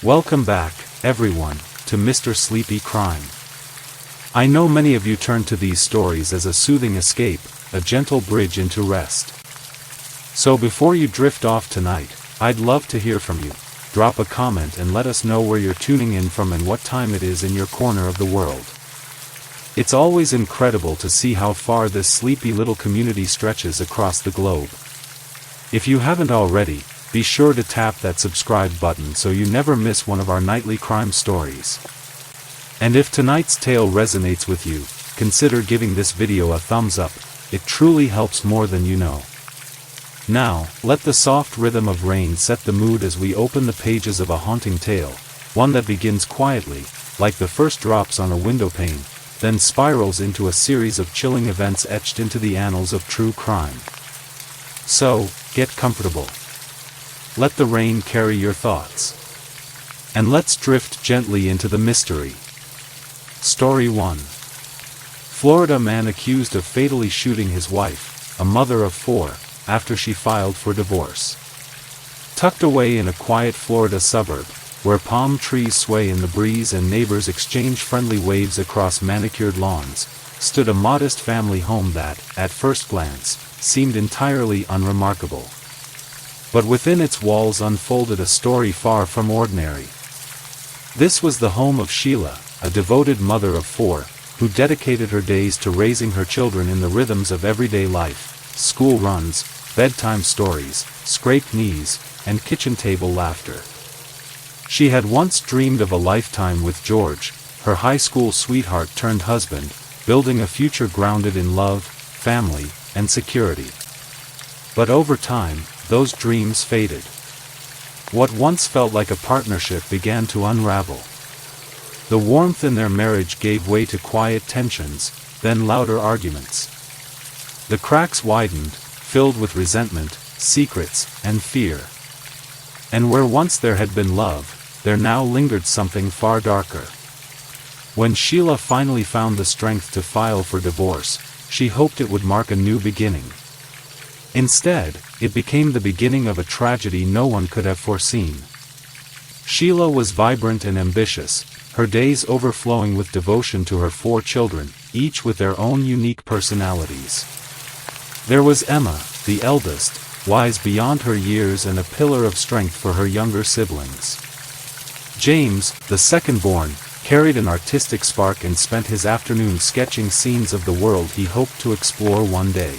Welcome back, everyone, to Mr. Sleepy Crime. I know many of you turn to these stories as a soothing escape, a gentle bridge into rest. So before you drift off tonight, I'd love to hear from you. Drop a comment and let us know where you're tuning in from and what time it is in your corner of the world. It's always incredible to see how far this sleepy little community stretches across the globe. If you haven't already, be sure to tap that subscribe button so you never miss one of our nightly crime stories. And if tonight's tale resonates with you, consider giving this video a thumbs up. It truly helps more than you know. Now, let the soft rhythm of rain set the mood as we open the pages of a haunting tale, one that begins quietly, like the first drops on a window pane, then spirals into a series of chilling events etched into the annals of true crime. So, get comfortable. Let the rain carry your thoughts. And let's drift gently into the mystery. Story 1. Florida man accused of fatally shooting his wife, a mother of 4, after she filed for divorce. Tucked away in a quiet Florida suburb, where palm trees sway in the breeze and neighbors exchange friendly waves across manicured lawns, stood a modest family home that, at first glance, seemed entirely unremarkable. But within its walls unfolded a story far from ordinary. This was the home of Sheila, a devoted mother of 4, who dedicated her days to raising her children in the rhythms of everyday life: school runs, bedtime stories, scraped knees, and kitchen table laughter. She had once dreamed of a lifetime with George, her high school sweetheart turned husband, building a future grounded in love, family, and security. But over time, those dreams faded. What once felt like a partnership began to unravel. The warmth in their marriage gave way to quiet tensions, then louder arguments. The cracks widened, filled with resentment, secrets, and fear. And where once there had been love, there now lingered something far darker. When Sheila finally found the strength to file for divorce, she hoped it would mark a new beginning. Instead, it became the beginning of a tragedy no one could have foreseen. Sheila was vibrant and ambitious, her days overflowing with devotion to her 4 children, each with their own unique personalities. There was Emma, the eldest, wise beyond her years and a pillar of strength for her younger siblings. James, the second-born, carried an artistic spark and spent his afternoons sketching scenes of the world he hoped to explore one day.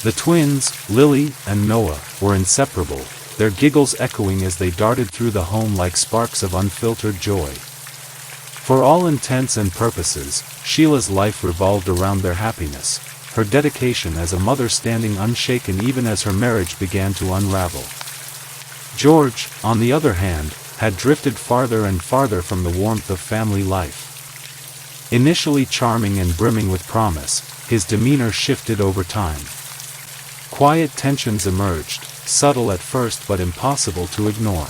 The twins, Lily and Noah, were inseparable, their giggles echoing as they darted through the home like sparks of unfiltered joy. For all intents and purposes, Sheila's life revolved around their happiness, her dedication as a mother standing unshaken even as her marriage began to unravel. George, on the other hand, had drifted farther and farther from the warmth of family life. Initially charming and brimming with promise, his demeanor shifted over time. Quiet tensions emerged, subtle at first but impossible to ignore.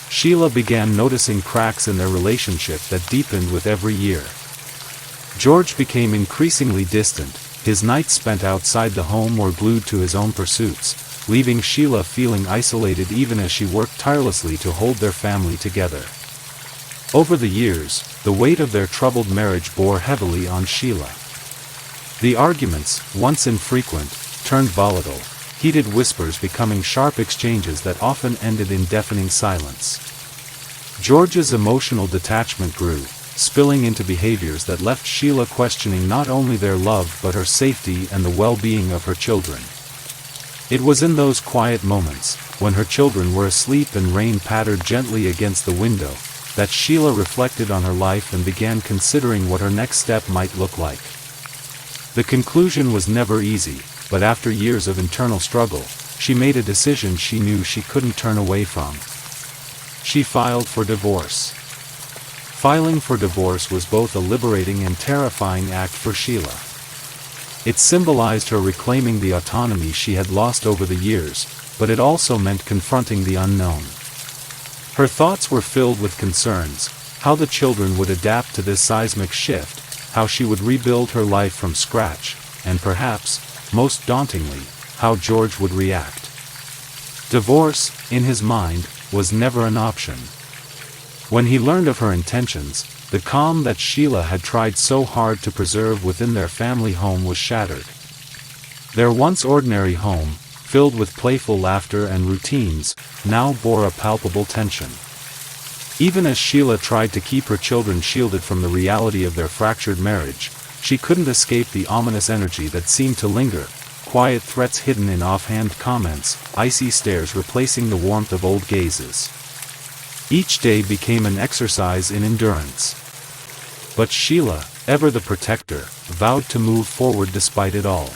Sheila began noticing cracks in their relationship that deepened with every year. George became increasingly distant, his nights spent outside the home or glued to his own pursuits, leaving Sheila feeling isolated even as she worked tirelessly to hold their family together. Over the years, the weight of their troubled marriage bore heavily on Sheila. The arguments, once infrequent, turned volatile, heated whispers becoming sharp exchanges that often ended in deafening silence. George's emotional detachment grew, spilling into behaviors that left Sheila questioning not only their love but her safety and the well-being of her children. It was in those quiet moments, when her children were asleep and rain pattered gently against the window, that Sheila reflected on her life and began considering what her next step might look like. The conclusion was never easy, but after years of internal struggle, she made a decision she knew she couldn't turn away from. She filed for divorce. Filing for divorce was both a liberating and terrifying act for Sheila. It symbolized her reclaiming the autonomy she had lost over the years, but it also meant confronting the unknown. Her thoughts were filled with concerns: how the children would adapt to this seismic shift, how she would rebuild her life from scratch, and perhaps, most dauntingly, how George would react. Divorce, in his mind, was never an option. When he learned of her intentions, the calm that Sheila had tried so hard to preserve within their family home was shattered. Their once ordinary home, filled with playful laughter and routines, now bore a palpable tension. Even as Sheila tried to keep her children shielded from the reality of their fractured marriage, she couldn't escape the ominous energy that seemed to linger, quiet threats hidden in offhand comments, icy stares replacing the warmth of old gazes. Each day became an exercise in endurance. But Sheila, ever the protector, vowed to move forward despite it all.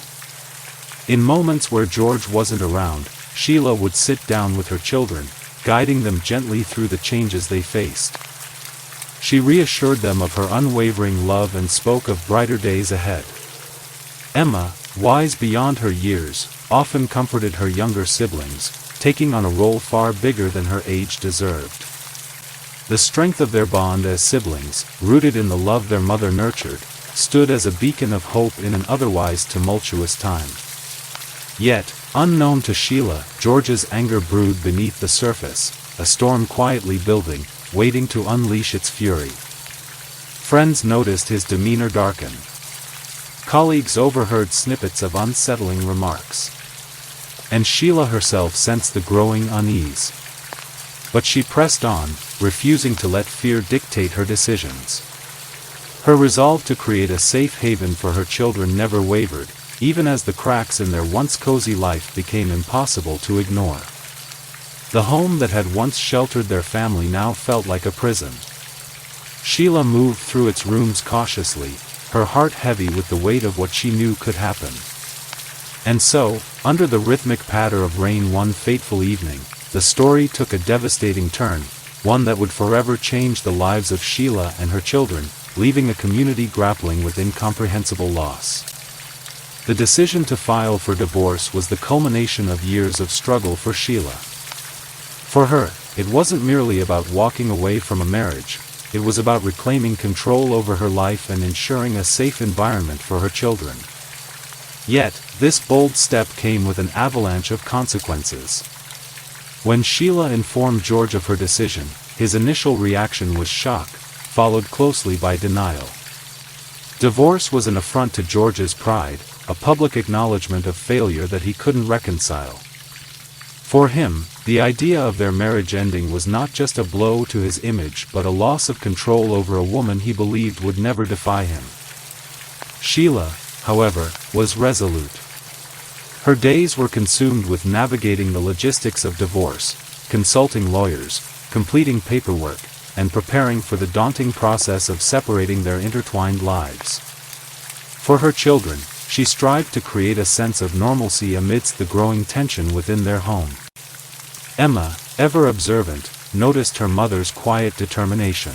In moments where George wasn't around, Sheila would sit down with her children, guiding them gently through the changes they faced. She reassured them of her unwavering love and spoke of brighter days ahead. Emma, wise beyond her years, often comforted her younger siblings, taking on a role far bigger than her age deserved. The strength of their bond as siblings, rooted in the love their mother nurtured, stood as a beacon of hope in an otherwise tumultuous time. Yet, unknown to Sheila, George's anger brewed beneath the surface, a storm quietly building, waiting to unleash its fury. Friends noticed his demeanor darken. Colleagues overheard snippets of unsettling remarks. And Sheila herself sensed the growing unease. But she pressed on, refusing to let fear dictate her decisions. Her resolve to create a safe haven for her children never wavered, even as the cracks in their once cozy life became impossible to ignore. The home that had once sheltered their family now felt like a prison. Sheila moved through its rooms cautiously, her heart heavy with the weight of what she knew could happen. And so, under the rhythmic patter of rain one fateful evening, the story took a devastating turn, one that would forever change the lives of Sheila and her children, leaving a community grappling with incomprehensible loss. The decision to file for divorce was the culmination of years of struggle for Sheila. For her, it wasn't merely about walking away from a marriage, it was about reclaiming control over her life and ensuring a safe environment for her children. Yet, this bold step came with an avalanche of consequences. When Sheila informed George of her decision, his initial reaction was shock, followed closely by denial. Divorce was an affront to George's pride, a public acknowledgement of failure that he couldn't reconcile. For him, the idea of their marriage ending was not just a blow to his image but a loss of control over a woman he believed would never defy him. Sheila, however, was resolute. Her days were consumed with navigating the logistics of divorce, consulting lawyers, completing paperwork, and preparing for the daunting process of separating their intertwined lives. For her children, she strived to create a sense of normalcy amidst the growing tension within their home. Emma, ever observant, noticed her mother's quiet determination.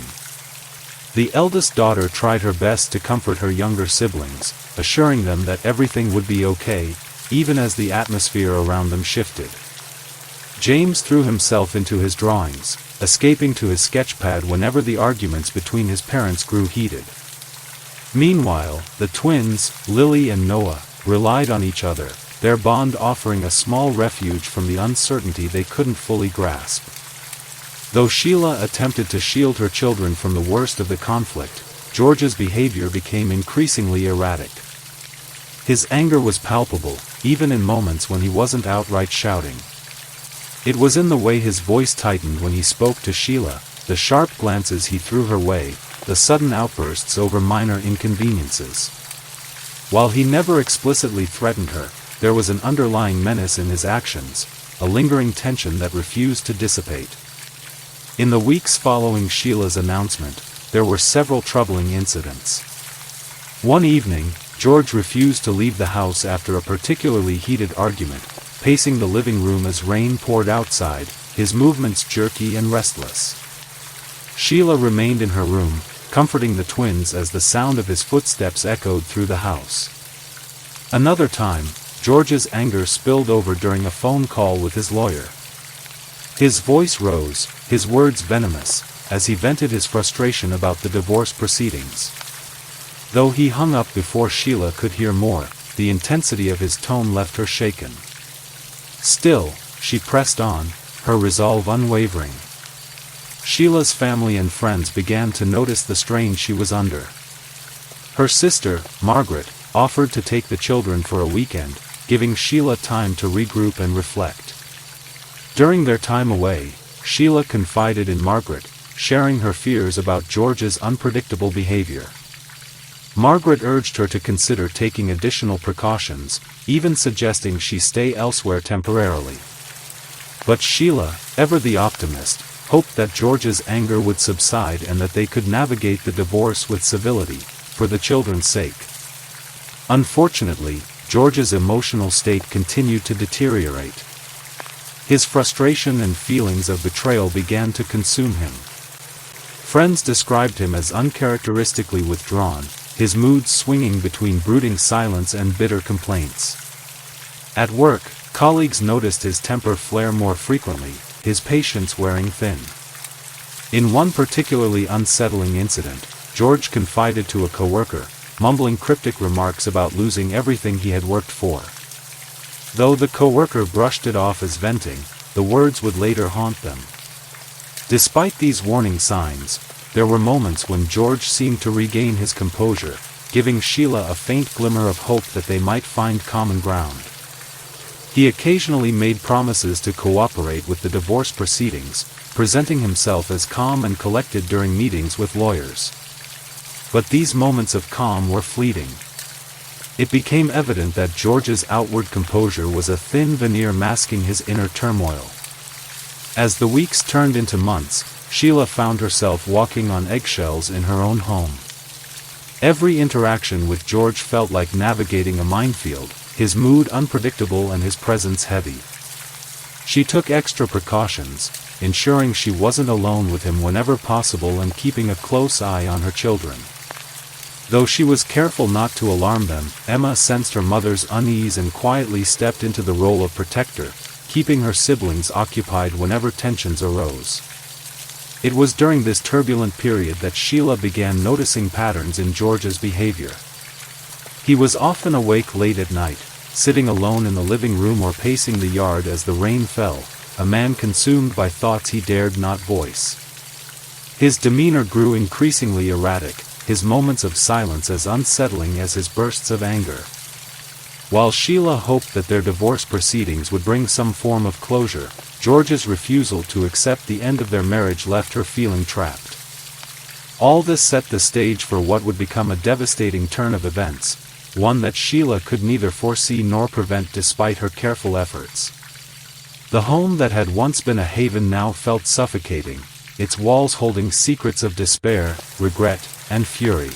The eldest daughter tried her best to comfort her younger siblings, assuring them that everything would be okay, even as the atmosphere around them shifted. James threw himself into his drawings, escaping to his sketchpad whenever the arguments between his parents grew heated. Meanwhile, the twins, Lily and Noah, relied on each other, their bond offering a small refuge from the uncertainty they couldn't fully grasp. Though Sheila attempted to shield her children from the worst of the conflict, George's behavior became increasingly erratic. His anger was palpable, even in moments when he wasn't outright shouting. It was in the way his voice tightened when he spoke to Sheila, the sharp glances he threw her way, the sudden outbursts over minor inconveniences. While he never explicitly threatened her, there was an underlying menace in his actions, a lingering tension that refused to dissipate. In the weeks following Sheila's announcement, there were several troubling incidents. One evening, George refused to leave the house after a particularly heated argument, pacing the living room as rain poured outside, his movements jerky and restless. Sheila remained in her room, comforting the twins as the sound of his footsteps echoed through the house. Another time, George's anger spilled over during a phone call with his lawyer. His voice rose, his words venomous, as he vented his frustration about the divorce proceedings. Though he hung up before Sheila could hear more, the intensity of his tone left her shaken. Still, she pressed on, her resolve unwavering. Sheila's family and friends began to notice the strain she was under. Her sister, Margaret, offered to take the children for a weekend, giving Sheila time to regroup and reflect. During their time away, Sheila confided in Margaret, sharing her fears about George's unpredictable behavior. Margaret urged her to consider taking additional precautions, even suggesting she stay elsewhere temporarily. But Sheila, ever the optimist, hoped that George's anger would subside and that they could navigate the divorce with civility, for the children's sake. Unfortunately, George's emotional state continued to deteriorate. His frustration and feelings of betrayal began to consume him. Friends described him as uncharacteristically withdrawn, his moods swinging between brooding silence and bitter complaints. At work, colleagues noticed his temper flare more frequently, his patience wearing thin. In one particularly unsettling incident, George confided to a coworker, mumbling cryptic remarks about losing everything he had worked for. Though the coworker brushed it off as venting, the words would later haunt them. Despite these warning signs, there were moments when George seemed to regain his composure, giving Sheila a faint glimmer of hope that they might find common ground. He occasionally made promises to cooperate with the divorce proceedings, presenting himself as calm and collected during meetings with lawyers. But these moments of calm were fleeting. It became evident that George's outward composure was a thin veneer masking his inner turmoil. As the weeks turned into months, Sheila found herself walking on eggshells in her own home. Every interaction with George felt like navigating a minefield, his mood unpredictable and his presence heavy. She took extra precautions, ensuring she wasn't alone with him whenever possible and keeping a close eye on her children. Though she was careful not to alarm them, Emma sensed her mother's unease and quietly stepped into the role of protector, keeping her siblings occupied whenever tensions arose. It was during this turbulent period that Sheila began noticing patterns in George's behavior. He was often awake late at night, sitting alone in the living room or pacing the yard as the rain fell, a man consumed by thoughts he dared not voice. His demeanor grew increasingly erratic, his moments of silence as unsettling as his bursts of anger. While Sheila hoped that their divorce proceedings would bring some form of closure, George's refusal to accept the end of their marriage left her feeling trapped. All this set the stage for what would become a devastating turn of events, one that Sheila could neither foresee nor prevent despite her careful efforts. The home that had once been a haven now felt suffocating, its walls holding secrets of despair, regret, and fury.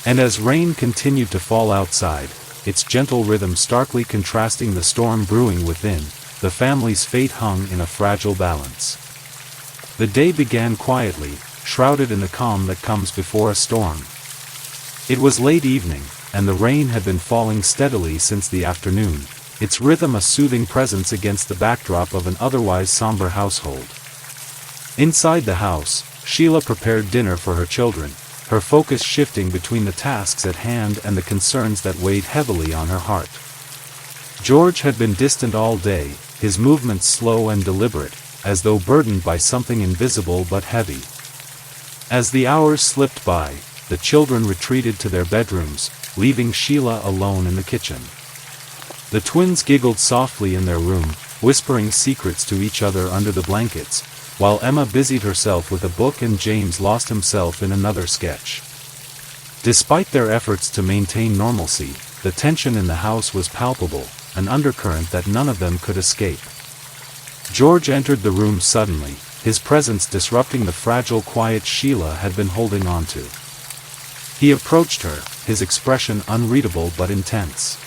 And as rain continued to fall outside, its gentle rhythm starkly contrasting the storm brewing within, the family's fate hung in a fragile balance. The day began quietly, shrouded in the calm that comes before a storm. It was late evening, and the rain had been falling steadily since the afternoon, its rhythm a soothing presence against the backdrop of an otherwise somber household. Inside the house, Sheila prepared dinner for her children, her focus shifting between the tasks at hand and the concerns that weighed heavily on her heart. George had been distant all day, his movements slow and deliberate, as though burdened by something invisible but heavy. As the hours slipped by, the children retreated to their bedrooms, leaving Sheila alone in the kitchen. The twins giggled softly in their room, whispering secrets to each other under the blankets, while Emma busied herself with a book and James lost himself in another sketch. Despite their efforts to maintain normalcy, the tension in the house was palpable, an undercurrent that none of them could escape. George entered the room suddenly, his presence disrupting the fragile quiet Sheila had been holding on to. He approached her, his expression unreadable but intense.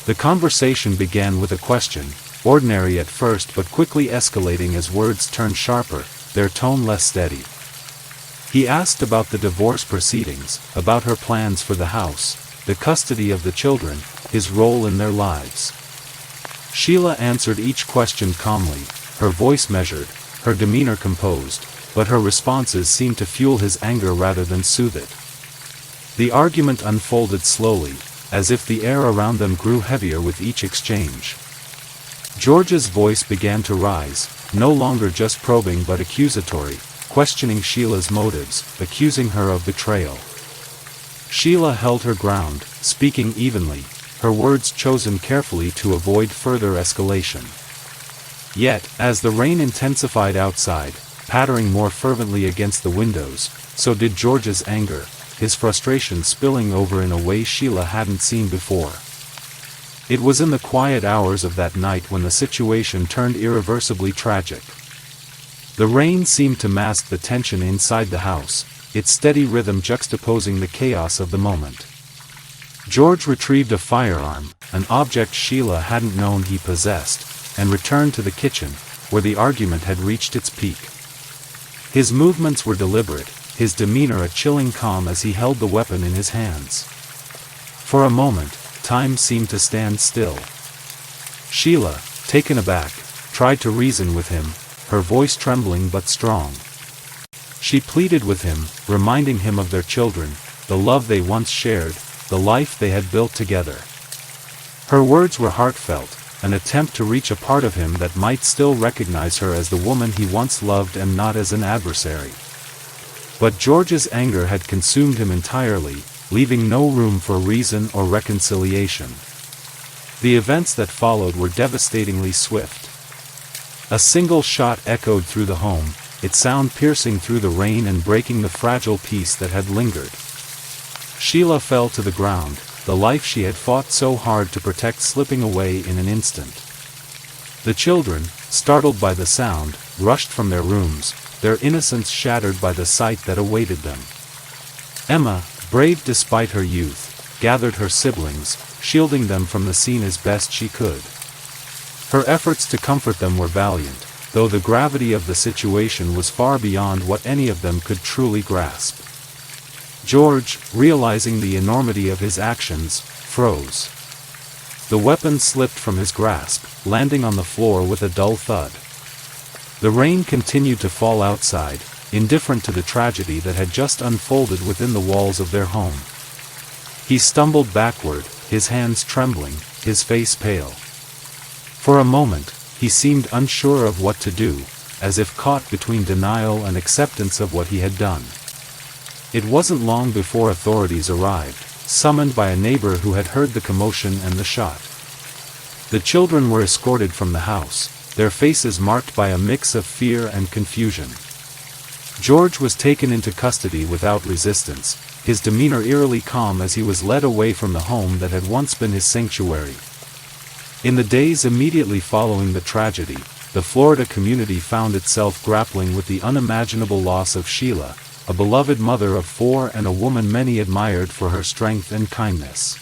The conversation began with a question, ordinary at first but quickly escalating as words turned sharper, their tone less steady. He asked about the divorce proceedings, about her plans for the house, the custody of the children, his role in their lives. Sheila answered each question calmly, her voice measured, her demeanor composed, but her responses seemed to fuel his anger rather than soothe it. The argument unfolded slowly, as if the air around them grew heavier with each exchange. George's voice began to rise, no longer just probing but accusatory, questioning Sheila's motives, accusing her of betrayal. Sheila held her ground, speaking evenly, her words chosen carefully to avoid further escalation. Yet, as the rain intensified outside, pattering more fervently against the windows, so did George's anger, his frustration spilling over in a way Sheila hadn't seen before. It was in the quiet hours of that night when the situation turned irreversibly tragic. The rain seemed to mask the tension inside the house, its steady rhythm juxtaposing the chaos of the moment. George retrieved a firearm, an object Sheila hadn't known he possessed, and returned to the kitchen, where the argument had reached its peak. His movements were deliberate, his demeanor a chilling calm as he held the weapon in his hands. For a moment, time seemed to stand still. Sheila, taken aback, tried to reason with him, her voice trembling but strong. She pleaded with him, reminding him of their children, the love they once shared, the life they had built together. Her words were heartfelt, an attempt to reach a part of him that might still recognize her as the woman he once loved and not as an adversary. But George's anger had consumed him entirely, leaving no room for reason or reconciliation. The events that followed were devastatingly swift. A single shot echoed through the home, its sound piercing through the rain and breaking the fragile peace that had lingered. Sheila fell to the ground, the life she had fought so hard to protect slipping away in an instant. The children, startled by the sound, rushed from their rooms, their innocence shattered by the sight that awaited them. Emma, brave despite her youth, gathered her siblings, shielding them from the scene as best she could. Her efforts to comfort them were valiant, though the gravity of the situation was far beyond what any of them could truly grasp. George, realizing the enormity of his actions, froze. The weapon slipped from his grasp, landing on the floor with a dull thud. The rain continued to fall outside, indifferent to the tragedy that had just unfolded within the walls of their home. He stumbled backward, his hands trembling, his face pale. For a moment, he seemed unsure of what to do, as if caught between denial and acceptance of what he had done. It wasn't long before authorities arrived, summoned by a neighbor who had heard the commotion and the shot. The children were escorted from the house, their faces marked by a mix of fear and confusion. George was taken into custody without resistance, his demeanor eerily calm as he was led away from the home that had once been his sanctuary. In the days immediately following the tragedy, the Florida community found itself grappling with the unimaginable loss of Sheila, a beloved mother of 4 and a woman many admired for her strength and kindness.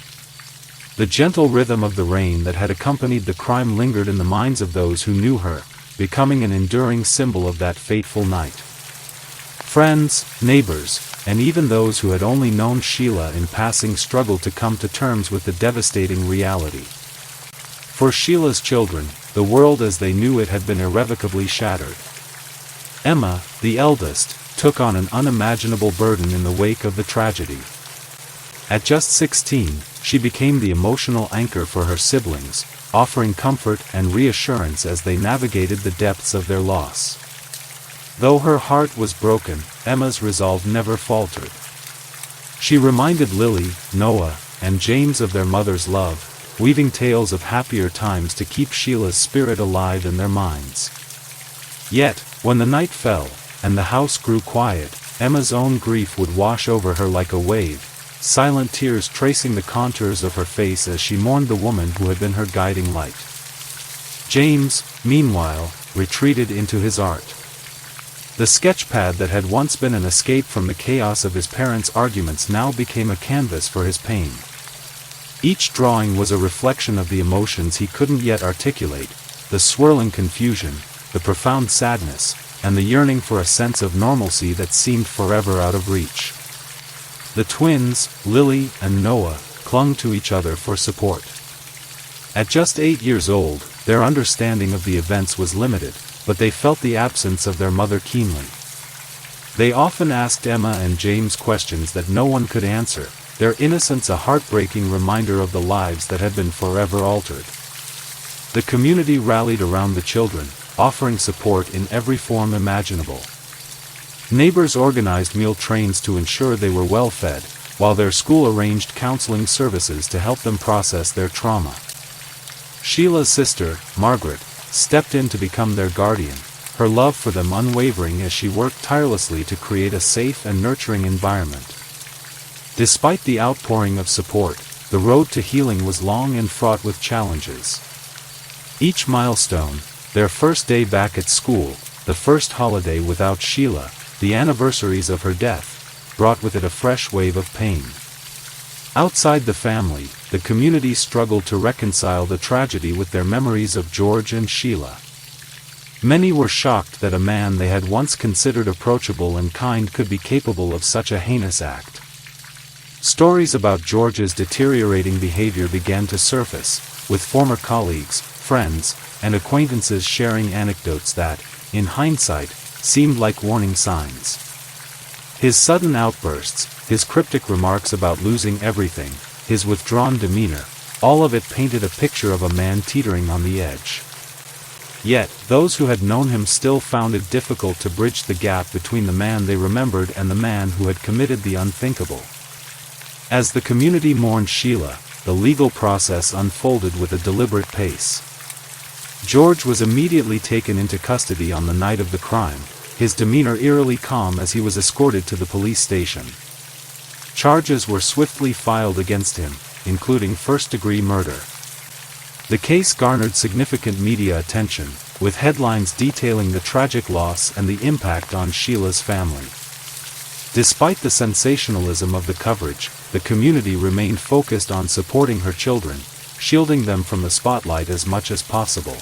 The gentle rhythm of the rain that had accompanied the crime lingered in the minds of those who knew her, becoming an enduring symbol of that fateful night. Friends, neighbors, and even those who had only known Sheila in passing struggled to come to terms with the devastating reality. For Sheila's children, the world as they knew it had been irrevocably shattered. Emma, the eldest, took on an unimaginable burden in the wake of the tragedy. At just 16, she became the emotional anchor for her siblings, offering comfort and reassurance as they navigated the depths of their loss. Though her heart was broken, Emma's resolve never faltered. She reminded Lily, Noah, and James of their mother's love, weaving tales of happier times to keep Sheila's spirit alive in their minds. Yet, when the night fell, and the house grew quiet, Emma's own grief would wash over her like a wave, silent tears tracing the contours of her face as she mourned the woman who had been her guiding light. James, meanwhile, retreated into his art. The sketchpad that had once been an escape from the chaos of his parents' arguments now became a canvas for his pain. Each drawing was a reflection of the emotions he couldn't yet articulate, the swirling confusion, the profound sadness, and the yearning for a sense of normalcy that seemed forever out of reach. The twins, Lily and Noah, clung to each other for support. At just 8 years old, their understanding of the events was limited, but they felt the absence of their mother keenly. They often asked Emma and James questions that no one could answer, their innocence a heartbreaking reminder of the lives that had been forever altered. The community rallied around the children, offering support in every form imaginable. Neighbors organized meal trains to ensure they were well fed, while their school arranged counseling services to help them process their trauma. Sheila's sister, Margaret, stepped in to become their guardian, her love for them unwavering as she worked tirelessly to create a safe and nurturing environment. Despite the outpouring of support, the road to healing was long and fraught with challenges. Each milestone, their first day back at school, the first holiday without Sheila, the anniversaries of her death, brought with it a fresh wave of pain. Outside the family, the community struggled to reconcile the tragedy with their memories of George and Sheila. Many were shocked that a man they had once considered approachable and kind could be capable of such a heinous act. Stories about George's deteriorating behavior began to surface, with former colleagues, friends, and acquaintances sharing anecdotes that, in hindsight, seemed like warning signs. His sudden outbursts, his cryptic remarks about losing everything, his withdrawn demeanor, all of it painted a picture of a man teetering on the edge. Yet, those who had known him still found it difficult to bridge the gap between the man they remembered and the man who had committed the unthinkable. As the community mourned Sheila, the legal process unfolded with a deliberate pace. George was immediately taken into custody on the night of the crime, his demeanor eerily calm as he was escorted to the police station. Charges were swiftly filed against him, including first-degree murder. The case garnered significant media attention, with headlines detailing the tragic loss and the impact on Sheila's family. Despite the sensationalism of the coverage, the community remained focused on supporting her children, shielding them from the spotlight as much as possible.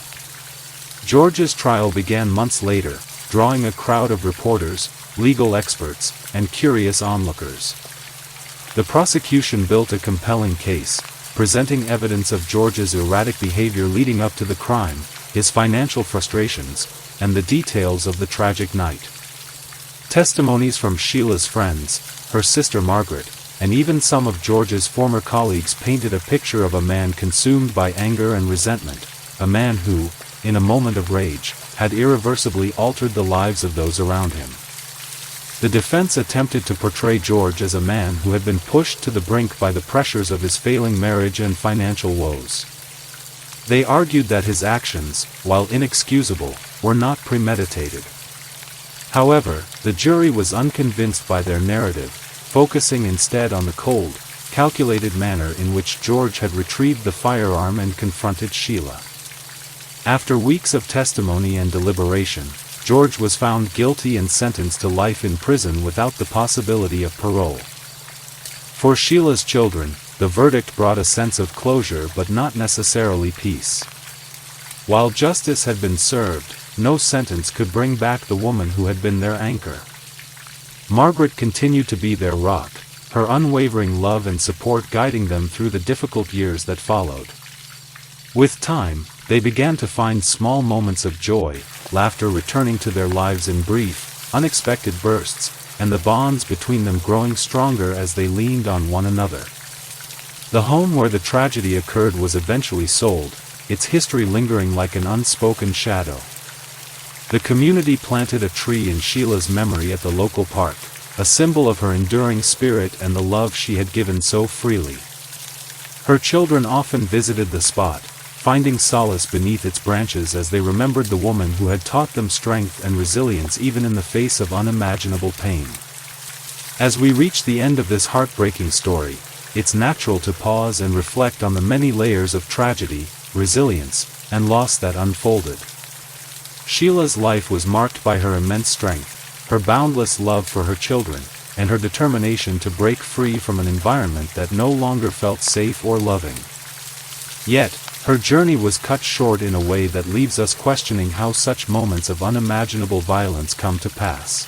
George's trial began months later, drawing a crowd of reporters, legal experts, and curious onlookers. The prosecution built a compelling case, presenting evidence of George's erratic behavior leading up to the crime, his financial frustrations, and the details of the tragic night. Testimonies from Sheila's friends, her sister Margaret, and even some of George's former colleagues painted a picture of a man consumed by anger and resentment, a man who, in a moment of rage, had irreversibly altered the lives of those around him. The defense attempted to portray George as a man who had been pushed to the brink by the pressures of his failing marriage and financial woes. They argued that his actions, while inexcusable, were not premeditated. However, the jury was unconvinced by their narrative, focusing instead on the cold, calculated manner in which George had retrieved the firearm and confronted Sheila. After weeks of testimony and deliberation, George was found guilty and sentenced to life in prison without the possibility of parole. For Sheila's children, the verdict brought a sense of closure but not necessarily peace. While justice had been served, no sentence could bring back the woman who had been their anchor. Margaret continued to be their rock, her unwavering love and support guiding them through the difficult years that followed. With time, they began to find small moments of joy, laughter returning to their lives in brief, unexpected bursts, and the bonds between them growing stronger as they leaned on one another. The home where the tragedy occurred was eventually sold, its history lingering like an unspoken shadow. The community planted a tree in Sheila's memory at the local park, a symbol of her enduring spirit and the love she had given so freely. Her children often visited the spot, finding solace beneath its branches as they remembered the woman who had taught them strength and resilience even in the face of unimaginable pain. As we reach the end of this heartbreaking story, it's natural to pause and reflect on the many layers of tragedy, resilience, and loss that unfolded. Sheila's life was marked by her immense strength, her boundless love for her children, and her determination to break free from an environment that no longer felt safe or loving. Yet, her journey was cut short in a way that leaves us questioning how such moments of unimaginable violence come to pass.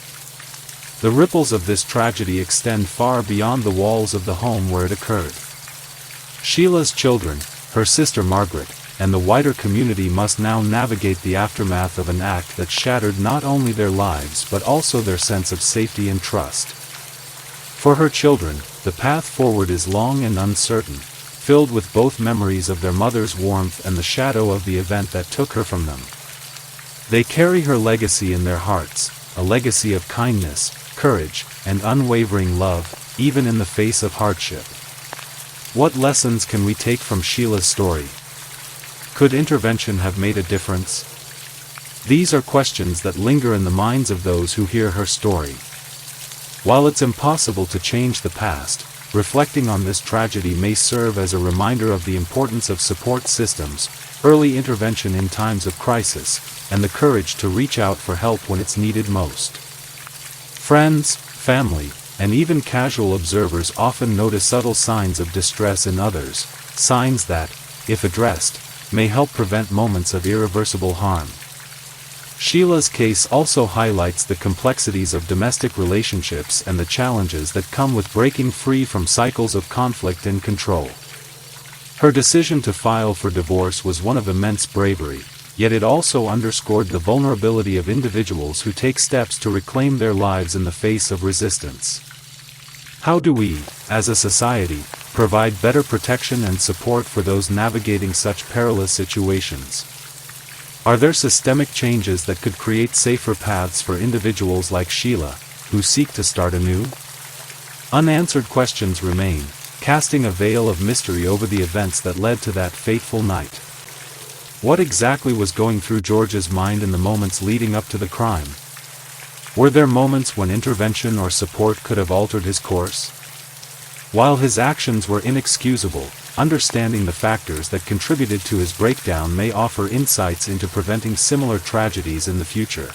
The ripples of this tragedy extend far beyond the walls of the home where it occurred. Sheila's children, her sister Margaret, and the wider community must now navigate the aftermath of an act that shattered not only their lives but also their sense of safety and trust. For her children, the path forward is long and uncertain, filled with both memories of their mother's warmth and the shadow of the event that took her from them. They carry her legacy in their hearts, a legacy of kindness, courage, and unwavering love, even in the face of hardship. What lessons can we take from Sheila's story? Could intervention have made a difference? These are questions that linger in the minds of those who hear her story. While it's impossible to change the past, reflecting on this tragedy may serve as a reminder of the importance of support systems, early intervention in times of crisis, and the courage to reach out for help when it's needed most. Friends, family, and even casual observers often notice subtle signs of distress in others, signs that, if addressed, may help prevent moments of irreversible harm. Sheila's case also highlights the complexities of domestic relationships and the challenges that come with breaking free from cycles of conflict and control. Her decision to file for divorce was one of immense bravery, yet it also underscored the vulnerability of individuals who take steps to reclaim their lives in the face of resistance. How do we, as a society, provide better protection and support for those navigating such perilous situations? Are there systemic changes that could create safer paths for individuals like Sheila, who seek to start anew? Unanswered questions remain, casting a veil of mystery over the events that led to that fateful night. What exactly was going through George's mind in the moments leading up to the crime? Were there moments when intervention or support could have altered his course? While his actions were inexcusable, understanding the factors that contributed to his breakdown may offer insights into preventing similar tragedies in the future.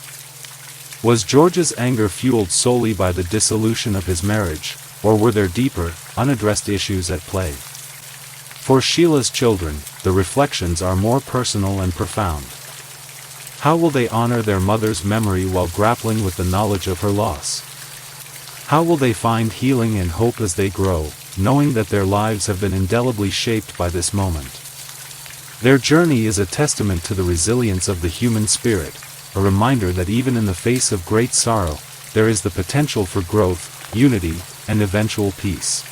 Was George's anger fueled solely by the dissolution of his marriage, or were there deeper, unaddressed issues at play? For Sheila's children, the reflections are more personal and profound. How will they honor their mother's memory while grappling with the knowledge of her loss? How will they find healing and hope as they grow, knowing that their lives have been indelibly shaped by this moment? Their journey is a testament to the resilience of the human spirit, a reminder that even in the face of great sorrow, there is the potential for growth, unity, and eventual peace.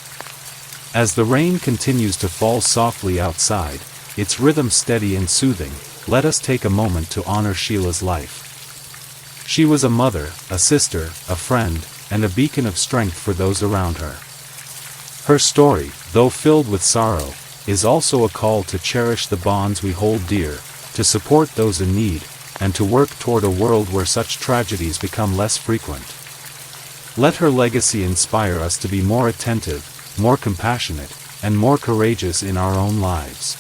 As the rain continues to fall softly outside, its rhythm steady and soothing, let us take a moment to honor Sheila's life. She was a mother, a sister, a friend, and a beacon of strength for those around her. Her story, though filled with sorrow, is also a call to cherish the bonds we hold dear, to support those in need, and to work toward a world where such tragedies become less frequent. Let her legacy inspire us to be more attentive, more compassionate, and more courageous in our own lives.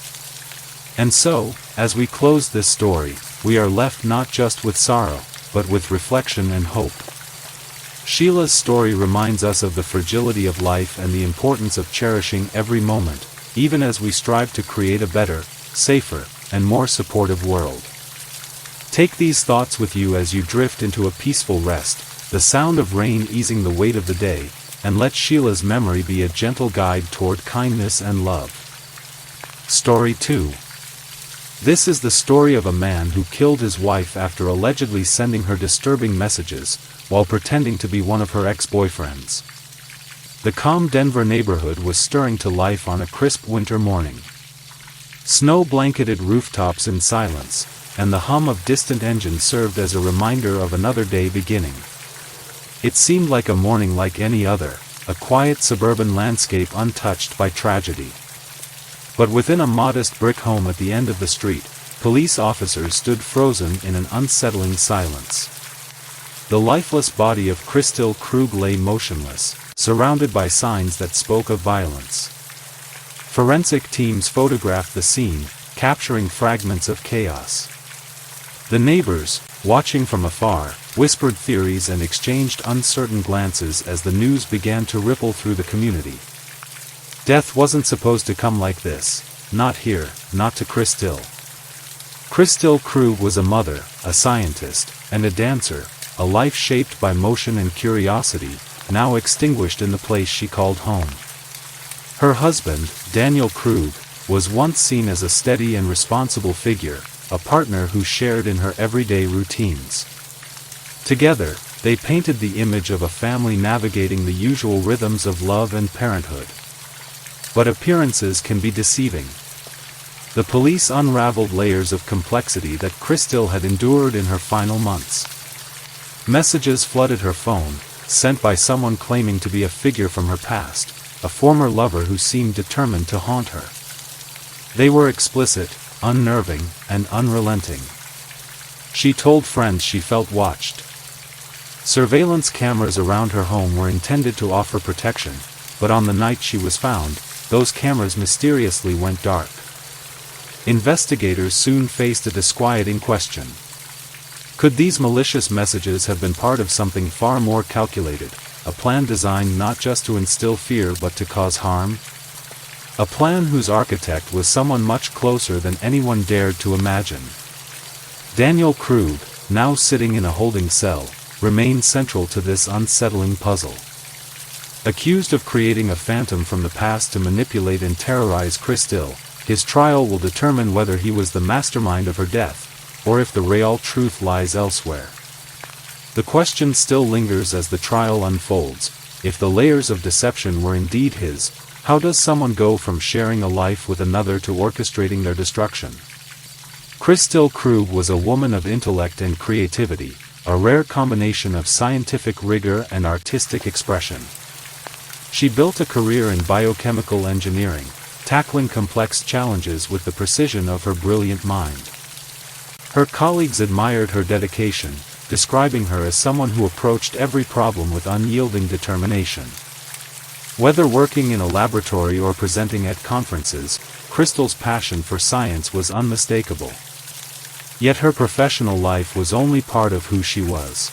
And so, as we close this story, we are left not just with sorrow, but with reflection and hope. Sheila's story reminds us of the fragility of life and the importance of cherishing every moment, even as we strive to create a better, safer, and more supportive world. Take these thoughts with you as you drift into a peaceful rest, the sound of rain easing the weight of the day, and let Sheila's memory be a gentle guide toward kindness and love. Story 2. This is the story of a man who killed his wife after allegedly sending her disturbing messages, while pretending to be one of her ex-boyfriends. The calm Denver neighborhood was stirring to life on a crisp winter morning. Snow blanketed rooftops in silence, and the hum of distant engines served as a reminder of another day beginning. It seemed like a morning like any other, a quiet suburban landscape untouched by tragedy. But within a modest brick home at the end of the street, police officers stood frozen in an unsettling silence. The lifeless body of Christel Krug lay motionless, surrounded by signs that spoke of violence. Forensic teams photographed the scene, capturing fragments of chaos. The neighbors, watching from afar, whispered theories and exchanged uncertain glances as the news began to ripple through the community. Death wasn't supposed to come like this, not here, not to Christel. Christel Krug was a mother, a scientist, and a dancer, a life shaped by motion and curiosity, now extinguished in the place she called home. Her husband, Daniel Krug, was once seen as a steady and responsible figure, a partner who shared in her everyday routines. Together, they painted the image of a family navigating the usual rhythms of love and parenthood. But appearances can be deceiving. The police unraveled layers of complexity that Christelle had endured in her final months. Messages flooded her phone, sent by someone claiming to be a figure from her past, a former lover who seemed determined to haunt her. They were explicit, unnerving, and unrelenting. She told friends she felt watched. Surveillance cameras around her home were intended to offer protection, but on the night she was found, those cameras mysteriously went dark. Investigators soon faced a disquieting question. Could these malicious messages have been part of something far more calculated, a plan designed not just to instill fear but to cause harm? A plan whose architect was someone much closer than anyone dared to imagine. Daniel Krug, now sitting in a holding cell, remained central to this unsettling puzzle. Accused of creating a phantom from the past to manipulate and terrorize Christelle, his trial will determine whether he was the mastermind of her death, or if the real truth lies elsewhere. The question still lingers as the trial unfolds: if the layers of deception were indeed his, how does someone go from sharing a life with another to orchestrating their destruction? Christelle Krug was a woman of intellect and creativity, a rare combination of scientific rigor and artistic expression. She built a career in biochemical engineering, tackling complex challenges with the precision of her brilliant mind. Her colleagues admired her dedication, describing her as someone who approached every problem with unyielding determination. Whether working in a laboratory or presenting at conferences, Christelle's passion for science was unmistakable. Yet her professional life was only part of who she was.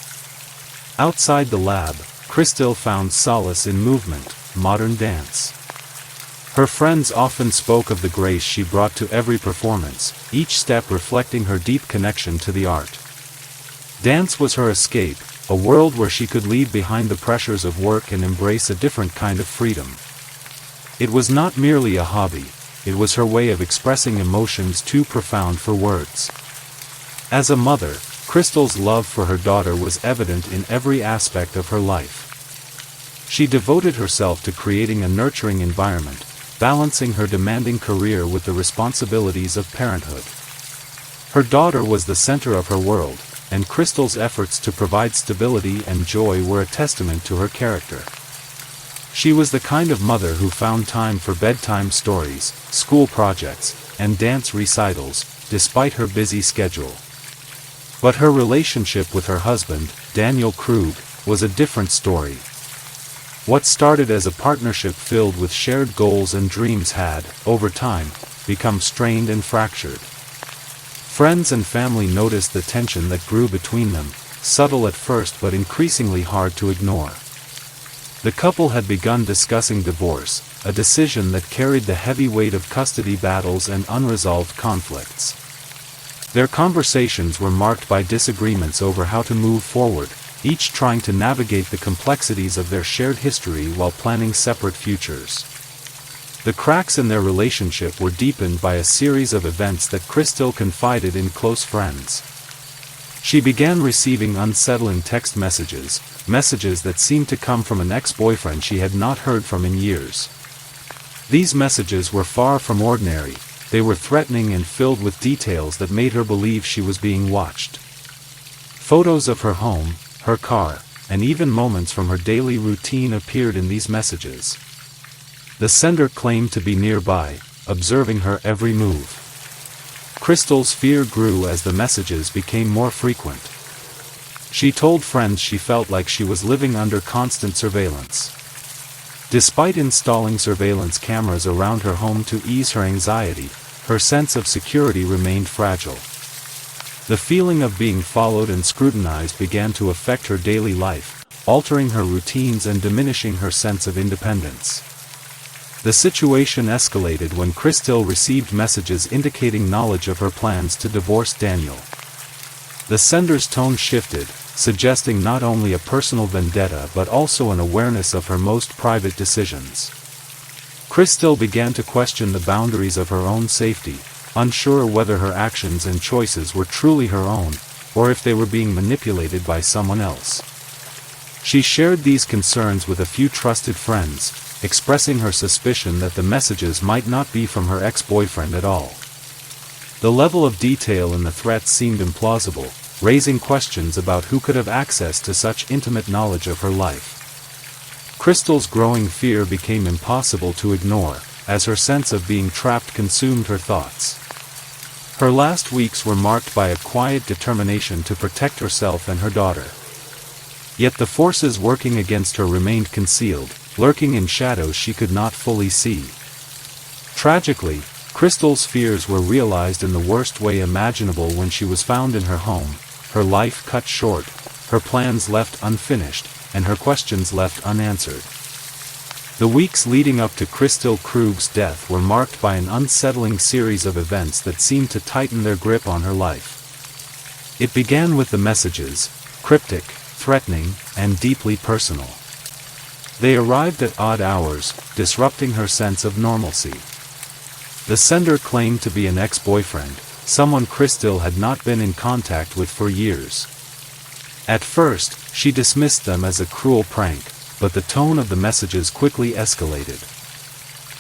Outside the lab, Christelle found solace in movement, modern dance. Her friends often spoke of the grace she brought to every performance, each step reflecting her deep connection to the art. Dance was her escape, a world where she could leave behind the pressures of work and embrace a different kind of freedom. It was not merely a hobby, it was her way of expressing emotions too profound for words. As a mother, Christelle's love for her daughter was evident in every aspect of her life. She devoted herself to creating a nurturing environment, balancing her demanding career with the responsibilities of parenthood. Her daughter was the center of her world, and Christelle's efforts to provide stability and joy were a testament to her character. She was the kind of mother who found time for bedtime stories, school projects, and dance recitals, despite her busy schedule. But her relationship with her husband, Daniel Krug, was a different story. What started as a partnership filled with shared goals and dreams had, over time, become strained and fractured. Friends and family noticed the tension that grew between them, subtle at first but increasingly hard to ignore. The couple had begun discussing divorce, a decision that carried the heavy weight of custody battles and unresolved conflicts. Their conversations were marked by disagreements over how to move forward, each trying to navigate the complexities of their shared history while planning separate futures. The cracks in their relationship were deepened by a series of events that Christelle confided in close friends. She began receiving unsettling text messages, messages that seemed to come from an ex-boyfriend she had not heard from in years. These messages were far from ordinary, they were threatening and filled with details that made her believe she was being watched. Photos of her home, her car, and even moments from her daily routine appeared in these messages. The sender claimed to be nearby, observing her every move. Christelle's fear grew as the messages became more frequent. She told friends she felt like she was living under constant surveillance. Despite installing surveillance cameras around her home to ease her anxiety, her sense of security remained fragile. The feeling of being followed and scrutinized began to affect her daily life, altering her routines and diminishing her sense of independence. The situation escalated when Christelle received messages indicating knowledge of her plans to divorce Daniel. The sender's tone shifted, suggesting not only a personal vendetta but also an awareness of her most private decisions. Christelle began to question the boundaries of her own safety, unsure whether her actions and choices were truly her own, or if they were being manipulated by someone else. She shared these concerns with a few trusted friends, expressing her suspicion that the messages might not be from her ex-boyfriend at all. The level of detail in the threats seemed implausible, raising questions about who could have access to such intimate knowledge of her life. Crystal's growing fear became impossible to ignore, as her sense of being trapped consumed her thoughts. Her last weeks were marked by a quiet determination to protect herself and her daughter. Yet the forces working against her remained concealed, lurking in shadows she could not fully see. Tragically, Crystal's fears were realized in the worst way imaginable when she was found in her home, her life cut short, her plans left unfinished, and her questions left unanswered. The weeks leading up to Crystal Krug's death were marked by an unsettling series of events that seemed to tighten their grip on her life. It began with the messages, cryptic, threatening, and deeply personal. They arrived at odd hours, disrupting her sense of normalcy. The sender claimed to be an ex-boyfriend, someone Crystal had not been in contact with for years. At first, she dismissed them as a cruel prank, but the tone of the messages quickly escalated.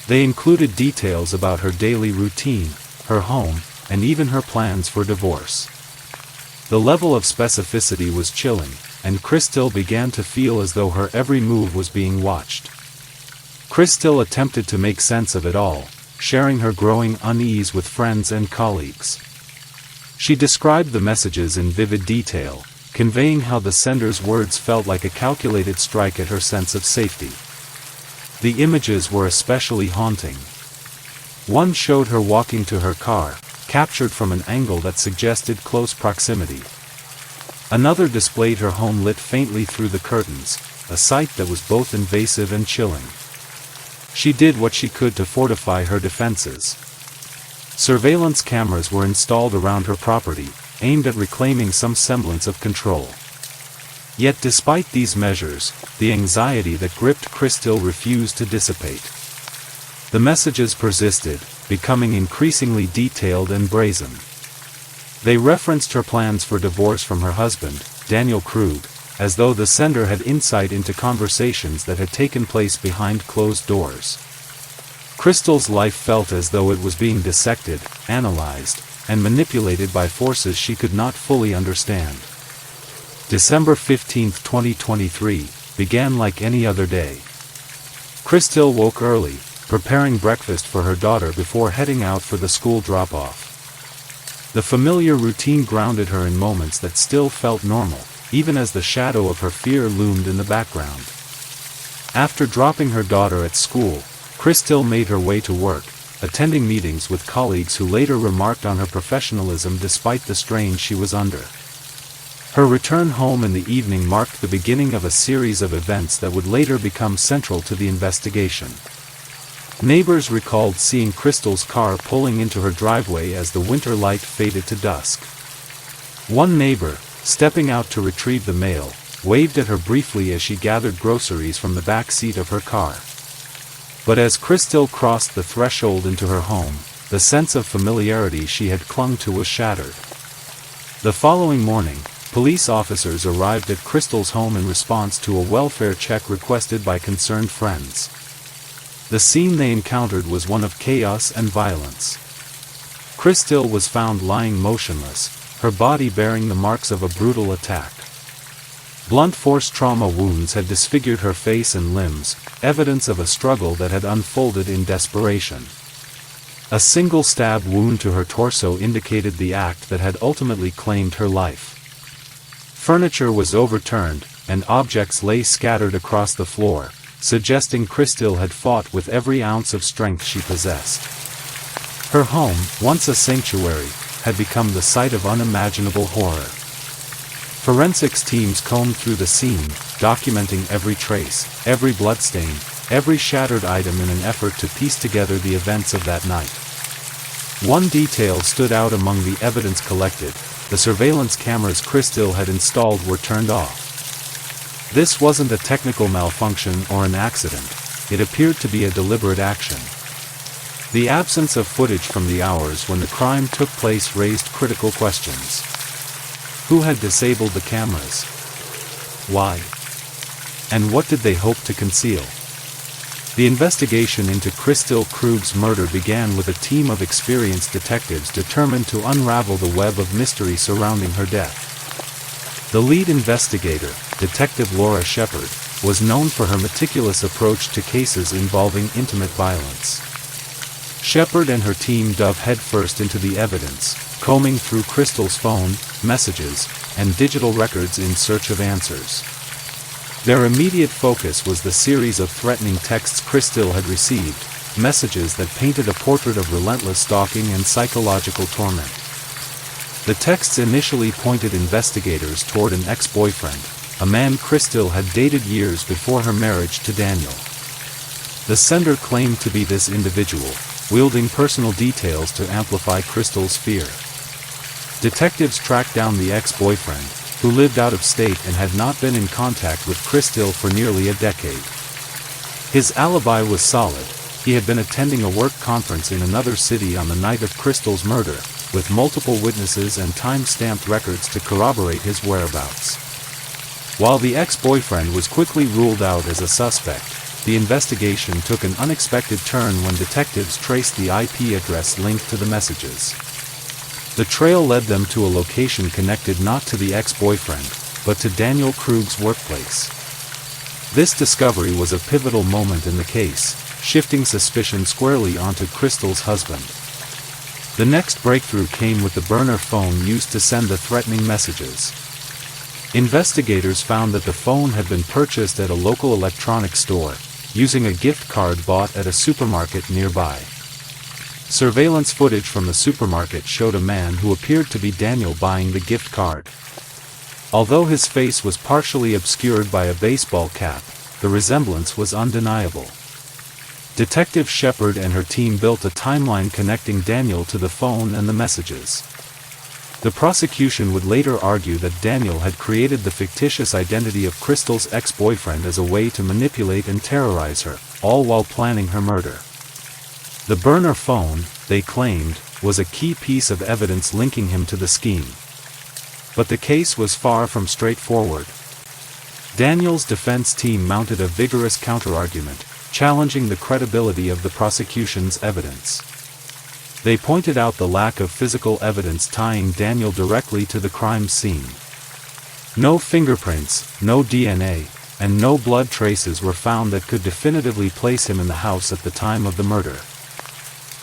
They included details about her daily routine, her home, and even her plans for divorce. The level of specificity was chilling, and Crystal began to feel as though her every move was being watched. Crystal attempted to make sense of it all, sharing her growing unease with friends and colleagues. She described the messages in vivid detail, conveying how the sender's words felt like a calculated strike at her sense of safety. The images were especially haunting. One showed her walking to her car, captured from an angle that suggested close proximity. Another displayed her home lit faintly through the curtains, a sight that was both invasive and chilling. She did what she could to fortify her defenses. Surveillance cameras were installed around her property, aimed at reclaiming some semblance of control. Yet despite these measures, the anxiety that gripped Crystal refused to dissipate. The messages persisted, becoming increasingly detailed and brazen. They referenced her plans for divorce from her husband, Daniel Krug, as though the sender had insight into conversations that had taken place behind closed doors. Crystal's life felt as though it was being dissected, analyzed, and manipulated by forces she could not fully understand. December 15, 2023, began like any other day. Crystal woke early, preparing breakfast for her daughter before heading out for the school drop-off. The familiar routine grounded her in moments that still felt normal, even as the shadow of her fear loomed in the background. After dropping her daughter at school, Crystal made her way to work, attending meetings with colleagues who later remarked on her professionalism despite the strain she was under. Her return home in the evening marked the beginning of a series of events that would later become central to the investigation. Neighbors recalled seeing Crystal's car pulling into her driveway as the winter light faded to dusk. One neighbor, stepping out to retrieve the mail, waved at her briefly as she gathered groceries from the back seat of her car. But as Crystal crossed the threshold into her home, the sense of familiarity she had clung to was shattered. The following morning, police officers arrived at Crystal's home in response to a welfare check requested by concerned friends. The scene they encountered was one of chaos and violence. Crystal was found lying motionless, her body bearing the marks of a brutal attack. Blunt force trauma wounds had disfigured her face and limbs, evidence of a struggle that had unfolded in desperation. A single stab wound to her torso indicated the act that had ultimately claimed her life. Furniture was overturned, and objects lay scattered across the floor, suggesting Crystal had fought with every ounce of strength she possessed. Her home, once a sanctuary, had become the site of unimaginable horror. Forensics teams combed through the scene, documenting every trace, every bloodstain, every shattered item in an effort to piece together the events of that night. One detail stood out among the evidence collected: the surveillance cameras Crystal had installed were turned off. This wasn't a technical malfunction or an accident, it appeared to be a deliberate action. The absence of footage from the hours when the crime took place raised critical questions. Who had disabled the cameras? Why? And what did they hope to conceal? The investigation into Crystal Krug's murder began with a team of experienced detectives determined to unravel the web of mystery surrounding her death. The lead investigator, Detective Laura Shepard, was known for her meticulous approach to cases involving intimate violence. Shepard and her team dove headfirst into the evidence, combing through Crystal's phone, messages, and digital records in search of answers. Their immediate focus was the series of threatening texts Crystal had received, messages that painted a portrait of relentless stalking and psychological torment. The texts initially pointed investigators toward an ex-boyfriend, a man Crystal had dated years before her marriage to Daniel. The sender claimed to be this individual, wielding personal details to amplify Crystal's fear. Detectives tracked down the ex-boyfriend, who lived out of state and had not been in contact with Crystal for nearly a decade. His alibi was solid. He had been attending a work conference in another city on the night of Crystal's murder, with multiple witnesses and time-stamped records to corroborate his whereabouts. While the ex-boyfriend was quickly ruled out as a suspect, the investigation took an unexpected turn when detectives traced the IP address linked to the messages. The trail led them to a location connected not to the ex-boyfriend, but to Daniel Krug's workplace. This discovery was a pivotal moment in the case, shifting suspicion squarely onto Crystal's husband. The next breakthrough came with the burner phone used to send the threatening messages. Investigators found that the phone had been purchased at a local electronics store, using a gift card bought at a supermarket nearby. Surveillance footage from the supermarket showed a man who appeared to be Daniel buying the gift card. Although his face was partially obscured by a baseball cap, the resemblance was undeniable. Detective Shepard and her team built a timeline connecting Daniel to the phone and the messages. The prosecution would later argue that Daniel had created the fictitious identity of Crystal's ex-boyfriend as a way to manipulate and terrorize her, all while planning her murder. The burner phone, they claimed, was a key piece of evidence linking him to the scheme. But the case was far from straightforward. Daniel's defense team mounted a vigorous counterargument, challenging the credibility of the prosecution's evidence. They pointed out the lack of physical evidence tying Daniel directly to the crime scene. No fingerprints, no DNA, and no blood traces were found that could definitively place him in the house at the time of the murder.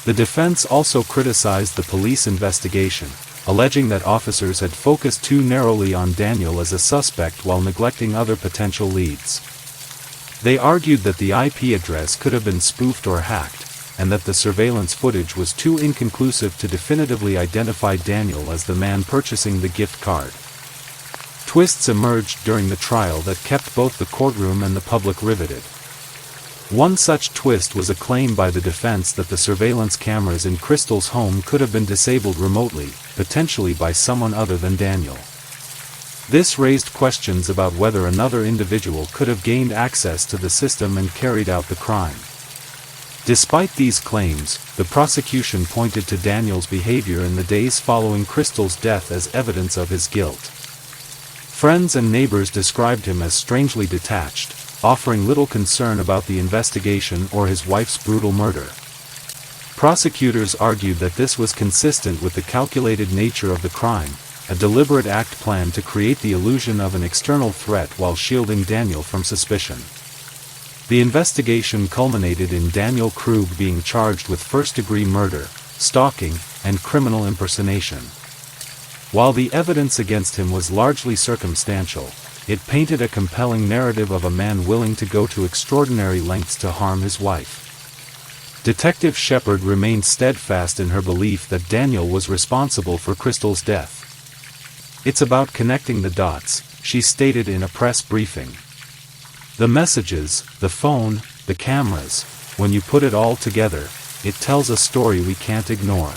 The defense also criticized the police investigation, alleging that officers had focused too narrowly on Daniel as a suspect while neglecting other potential leads. They argued that the IP address could have been spoofed or hacked, and that the surveillance footage was too inconclusive to definitively identify Daniel as the man purchasing the gift card. Twists emerged during the trial that kept both the courtroom and the public riveted. One such twist was a claim by the defense that the surveillance cameras in Crystal's home could have been disabled remotely, potentially by someone other than Daniel. This raised questions about whether another individual could have gained access to the system and carried out the crime. Despite these claims, the prosecution pointed to Daniel's behavior in the days following Crystal's death as evidence of his guilt. Friends and neighbors described him as strangely detached, offering little concern about the investigation or his wife's brutal murder. Prosecutors argued that this was consistent with the calculated nature of the crime, a deliberate act planned to create the illusion of an external threat while shielding Daniel from suspicion. The investigation culminated in Daniel Krug being charged with first-degree murder, stalking, and criminal impersonation. While the evidence against him was largely circumstantial, it painted a compelling narrative of a man willing to go to extraordinary lengths to harm his wife. Detective Shepard remained steadfast in her belief that Daniel was responsible for Crystal's death. "It's about connecting the dots," she stated in a press briefing. "The messages, the phone, the cameras, when you put it all together, it tells a story we can't ignore."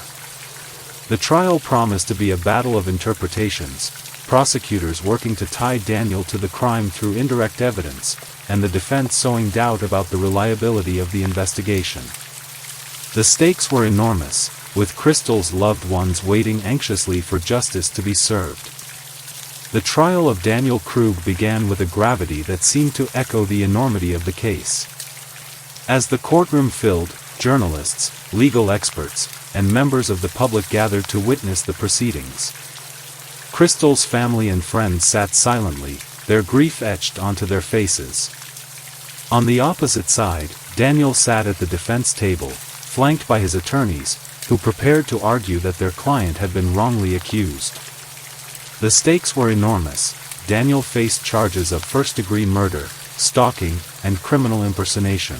The trial promised to be a battle of interpretations, prosecutors working to tie Daniel to the crime through indirect evidence, and the defense sowing doubt about the reliability of the investigation. The stakes were enormous, with Crystal's loved ones waiting anxiously for justice to be served. The trial of Daniel Krug began with a gravity that seemed to echo the enormity of the case. As the courtroom filled, journalists, legal experts, and members of the public gathered to witness the proceedings. Crystal's family and friends sat silently, their grief etched onto their faces. On the opposite side, Daniel sat at the defense table, flanked by his attorneys, who prepared to argue that their client had been wrongly accused. The stakes were enormous. Daniel faced charges of first-degree murder, stalking, and criminal impersonation.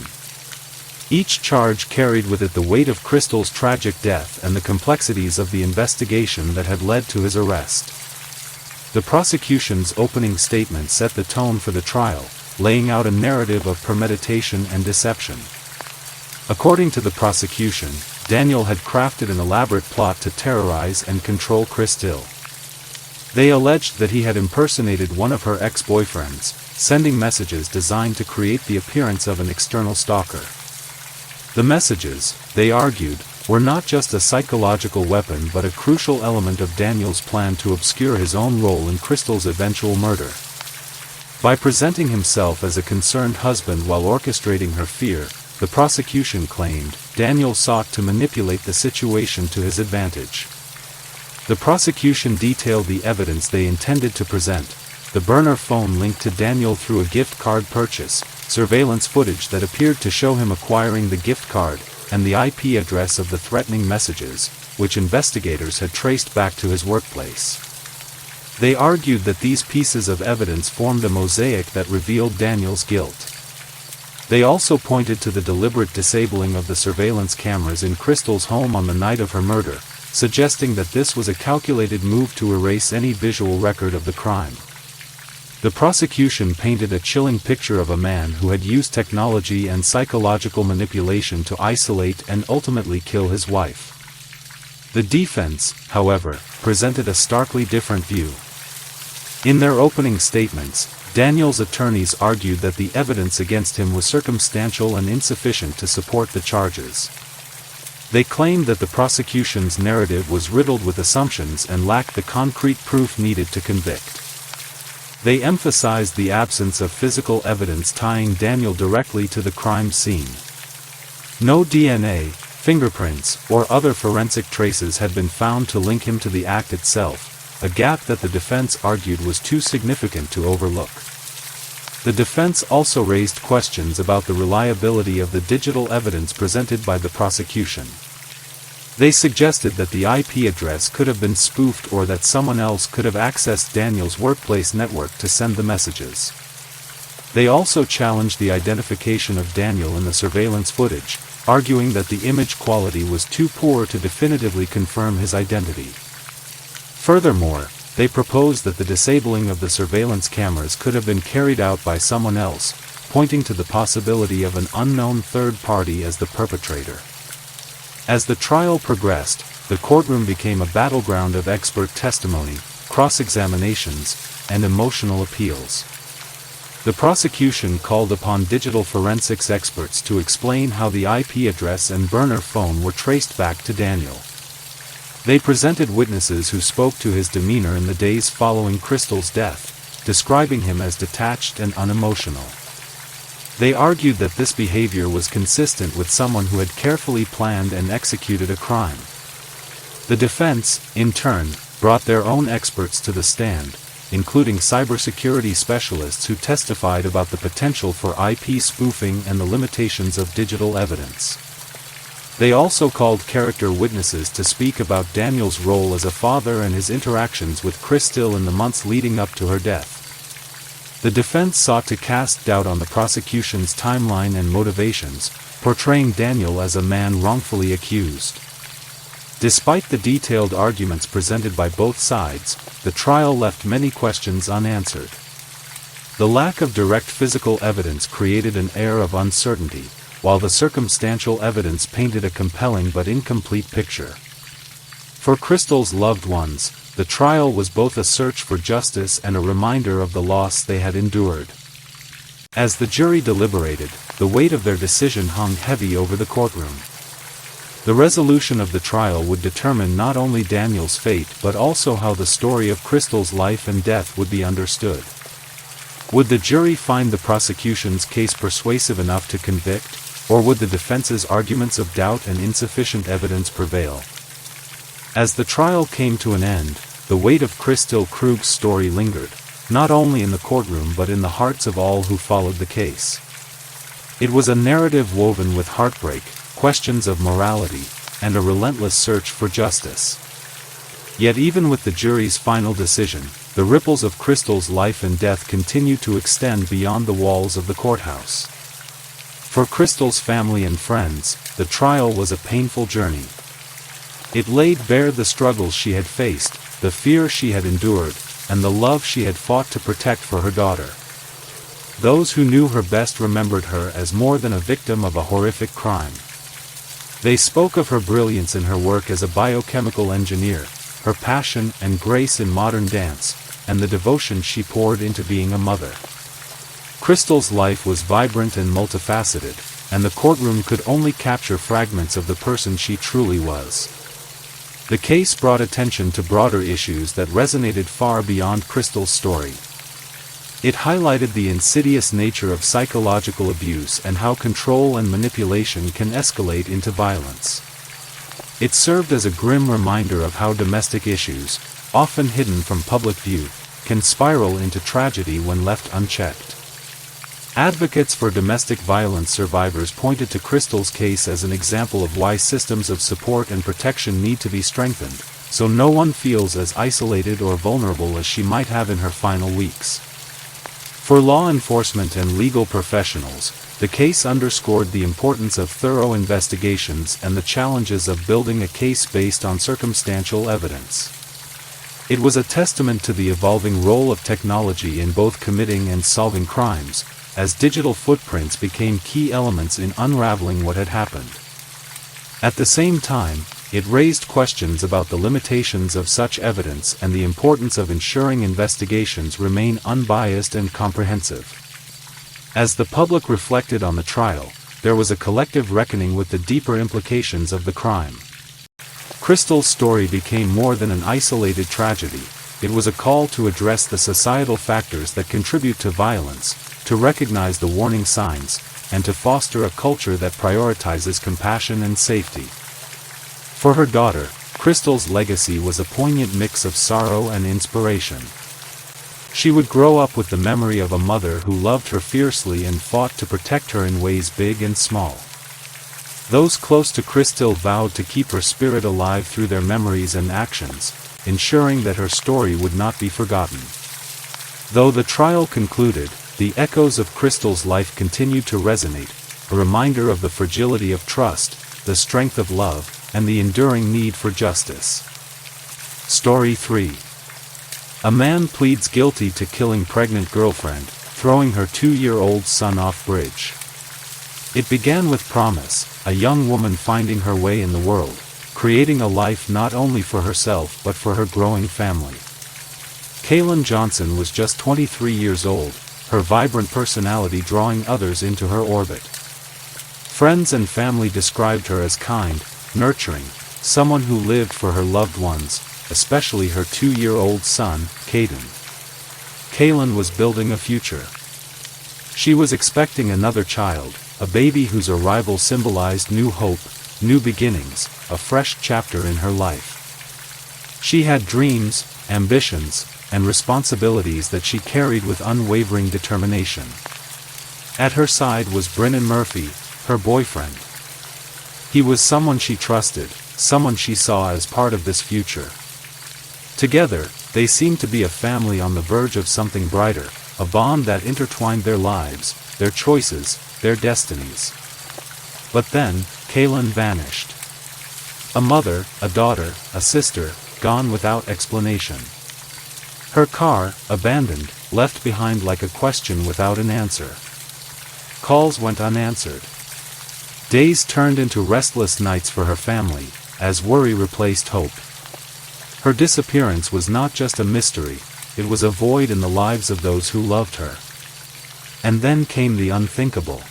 Each charge carried with it the weight of Crystal's tragic death and the complexities of the investigation that had led to his arrest. The prosecution's opening statement set the tone for the trial, laying out a narrative of premeditation and deception. According to the prosecution, Daniel had crafted an elaborate plot to terrorize and control Crystal. They alleged that he had impersonated one of her ex-boyfriends, sending messages designed to create the appearance of an external stalker. The messages, they argued, were not just a psychological weapon but a crucial element of Daniel's plan to obscure his own role in Crystal's eventual murder. By presenting himself as a concerned husband while orchestrating her fear, the prosecution claimed, Daniel sought to manipulate the situation to his advantage. The prosecution detailed the evidence they intended to present: the burner phone linked to Daniel through a gift card purchase, surveillance footage that appeared to show him acquiring the gift card, and the IP address of the threatening messages, which investigators had traced back to his workplace. They argued that these pieces of evidence formed a mosaic that revealed Daniel's guilt. They also pointed to the deliberate disabling of the surveillance cameras in Crystal's home on the night of her murder, suggesting that this was a calculated move to erase any visual record of the crime. The prosecution painted a chilling picture of a man who had used technology and psychological manipulation to isolate and ultimately kill his wife. The defense, however, presented a starkly different view. In their opening statements, Daniel's attorneys argued that the evidence against him was circumstantial and insufficient to support the charges. They claimed that the prosecution's narrative was riddled with assumptions and lacked the concrete proof needed to convict. They emphasized the absence of physical evidence tying Daniel directly to the crime scene. No DNA, fingerprints, or other forensic traces had been found to link him to the act itself, a gap that the defense argued was too significant to overlook. The defense also raised questions about the reliability of the digital evidence presented by the prosecution. They suggested that the IP address could have been spoofed or that someone else could have accessed Daniel's workplace network to send the messages. They also challenged the identification of Daniel in the surveillance footage, arguing that the image quality was too poor to definitively confirm his identity. Furthermore, they proposed that the disabling of the surveillance cameras could have been carried out by someone else, pointing to the possibility of an unknown third party as the perpetrator. As the trial progressed, the courtroom became a battleground of expert testimony, cross-examinations, and emotional appeals. The prosecution called upon digital forensics experts to explain how the IP address and burner phone were traced back to Daniel. They presented witnesses who spoke to his demeanor in the days following Crystal's death, describing him as detached and unemotional. They argued that this behavior was consistent with someone who had carefully planned and executed a crime. The defense, in turn, brought their own experts to the stand, including cybersecurity specialists who testified about the potential for IP spoofing and the limitations of digital evidence. They also called character witnesses to speak about Daniel's role as a father and his interactions with Crystal in the months leading up to her death. The defense sought to cast doubt on the prosecution's timeline and motivations, portraying Daniel as a man wrongfully accused. Despite the detailed arguments presented by both sides, the trial left many questions unanswered. The lack of direct physical evidence created an air of uncertainty, while the circumstantial evidence painted a compelling but incomplete picture. For Crystal's loved ones, the trial was both a search for justice and a reminder of the loss they had endured. As the jury deliberated, the weight of their decision hung heavy over the courtroom. The resolution of the trial would determine not only Daniel's fate but also how the story of Crystal's life and death would be understood. Would the jury find the prosecution's case persuasive enough to convict, Or would the defense's arguments of doubt and insufficient evidence prevail? As the trial came to an end, the weight of Crystal Krug's story lingered, not only in the courtroom but in the hearts of all who followed the case. It was a narrative woven with heartbreak, questions of morality, and a relentless search for justice. Yet even with the jury's final decision, the ripples of Crystal's life and death continued to extend beyond the walls of the courthouse. For Crystal's family and friends, the trial was a painful journey. It laid bare the struggles she had faced, the fear she had endured, and the love she had fought to protect for her daughter. Those who knew her best remembered her as more than a victim of a horrific crime. They spoke of her brilliance in her work as a biochemical engineer, her passion and grace in modern dance, and the devotion she poured into being a mother. Crystal's life was vibrant and multifaceted, and the courtroom could only capture fragments of the person she truly was. The case brought attention to broader issues that resonated far beyond Crystal's story. It highlighted the insidious nature of psychological abuse and how control and manipulation can escalate into violence. It served as a grim reminder of how domestic issues, often hidden from public view, can spiral into tragedy when left unchecked. Advocates for domestic violence survivors pointed to Crystal's case as an example of why systems of support and protection need to be strengthened, so no one feels as isolated or vulnerable as she might have in her final weeks. For law enforcement and legal professionals, the case underscored the importance of thorough investigations and the challenges of building a case based on circumstantial evidence. It was a testament to the evolving role of technology in both committing and solving crimes, as digital footprints became key elements in unraveling what had happened. At the same time, it raised questions about the limitations of such evidence and the importance of ensuring investigations remain unbiased and comprehensive. As the public reflected on the trial, there was a collective reckoning with the deeper implications of the crime. Crystal's story became more than an isolated tragedy. It was a call to address the societal factors that contribute to violence, to recognize the warning signs, and to foster a culture that prioritizes compassion and safety. For her daughter, Crystal's legacy was a poignant mix of sorrow and inspiration. She would grow up with the memory of a mother who loved her fiercely and fought to protect her in ways big and small. Those close to Crystal vowed to keep her spirit alive through their memories and actions, ensuring that her story would not be forgotten. Though the trial concluded, the echoes of Crystal's life continued to resonate, a reminder of the fragility of trust, the strength of love, and the enduring need for justice. Story 3. A man pleads guilty to killing pregnant girlfriend, throwing her 2-year-old son off bridge. It began with promise, a young woman finding her way in the world, creating a life not only for herself but for her growing family. Kaylin Johnson was just 23 years old, her vibrant personality drawing others into her orbit. Friends and family described her as kind, nurturing, someone who lived for her loved ones, especially her 2-year-old son, Caden. Kaylin was building a future. She was expecting another child, a baby whose arrival symbolized new hope, new beginnings, a fresh chapter in her life. She had dreams, ambitions, and responsibilities that she carried with unwavering determination. At her side was Brennan Murphy, her boyfriend. He was someone she trusted, someone she saw as part of this future. Together, they seemed to be a family on the verge of something brighter, a bond that intertwined their lives, their choices, their destinies. But then, Kaylin vanished. A mother, a daughter, a sister, gone without explanation. Her car, abandoned, left behind like a question without an answer. Calls went unanswered. Days turned into restless nights for her family, as worry replaced hope. Her disappearance was not just a mystery, it was a void in the lives of those who loved her. And then came the unthinkable.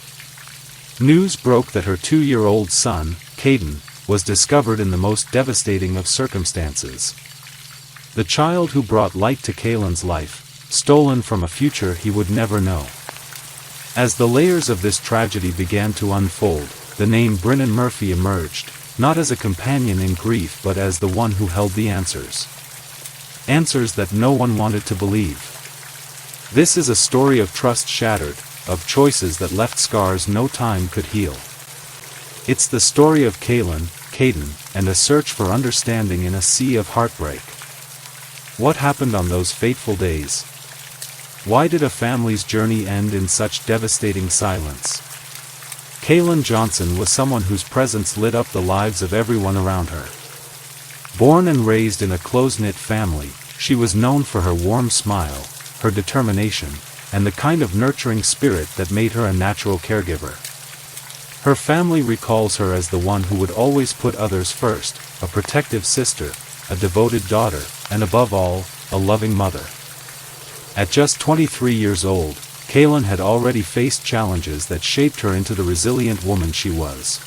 News broke that her 2-year-old son, Caden, was discovered in the most devastating of circumstances. The child who brought light to Kaylin's life, stolen from a future he would never know. As the layers of this tragedy began to unfold, the name Brennan Murphy emerged, not as a companion in grief but as the one who held the answers. Answers that no one wanted to believe. This is a story of trust shattered, of choices that left scars no time could heal. It's the story of Caden, and a search for understanding in a sea of heartbreak. What happened on those fateful days? Why did a family's journey end in such devastating silence? Kaylin Johnson was someone whose presence lit up the lives of everyone around her. Born and raised in a close-knit family, she was known for her warm smile, her determination, and the kind of nurturing spirit that made her a natural caregiver. Her family recalls her as the one who would always put others first, a protective sister, a devoted daughter, and above all, a loving mother. At just 23 years old, Kaylin had already faced challenges that shaped her into the resilient woman she was.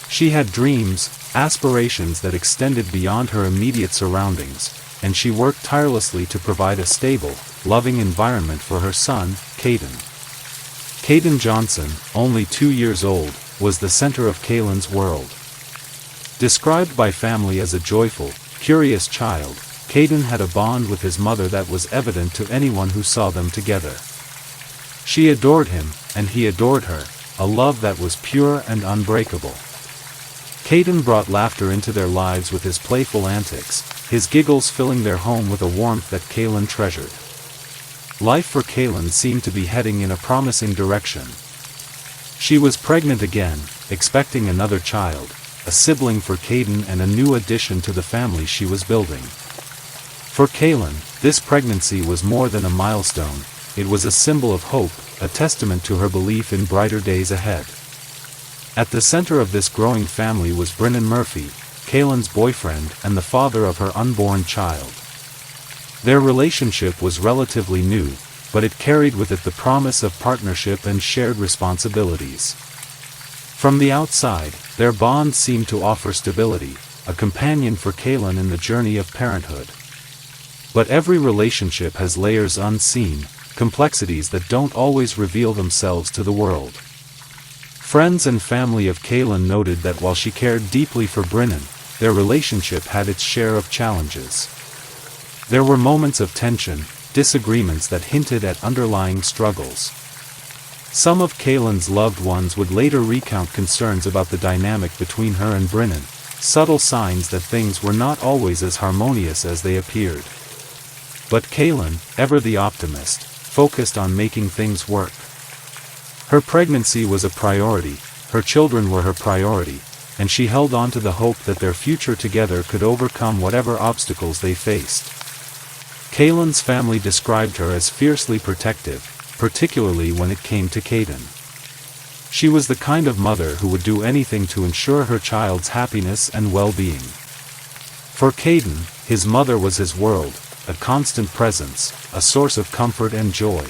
She had dreams, aspirations that extended beyond her immediate surroundings, and she worked tirelessly to provide a stable, loving environment for her son, Caden. Caden Johnson, only 2 years old, was the center of Kaylin's world. Described by family as a joyful, curious child, Caden had a bond with his mother that was evident to anyone who saw them together. She adored him, and he adored her, a love that was pure and unbreakable. Caden brought laughter into their lives with his playful antics, his giggles filling their home with a warmth that Kaylin treasured. Life for Kaylin seemed to be heading in a promising direction. She was pregnant again, expecting another child, a sibling for Caden and a new addition to the family she was building. For Kaylin, this pregnancy was more than a milestone, it was a symbol of hope, a testament to her belief in brighter days ahead. At the center of this growing family was Brennan Murphy, Kaylin's boyfriend and the father of her unborn child. Their relationship was relatively new, but it carried with it the promise of partnership and shared responsibilities. From the outside, their bond seemed to offer stability, a companion for Kaylin in the journey of parenthood. But every relationship has layers unseen, complexities that don't always reveal themselves to the world. Friends and family of Kaylin noted that while she cared deeply for Brennan, their relationship had its share of challenges. There were moments of tension, disagreements that hinted at underlying struggles. Some of Kaylin's loved ones would later recount concerns about the dynamic between her and Brennan, subtle signs that things were not always as harmonious as they appeared. But Kaylin, ever the optimist, focused on making things work. Her pregnancy was a priority, her children were her priority, and she held on to the hope that their future together could overcome whatever obstacles they faced. Kaylin's family described her as fiercely protective, particularly when it came to Caden. She was the kind of mother who would do anything to ensure her child's happiness and well-being. For Caden, his mother was his world, a constant presence, a source of comfort and joy.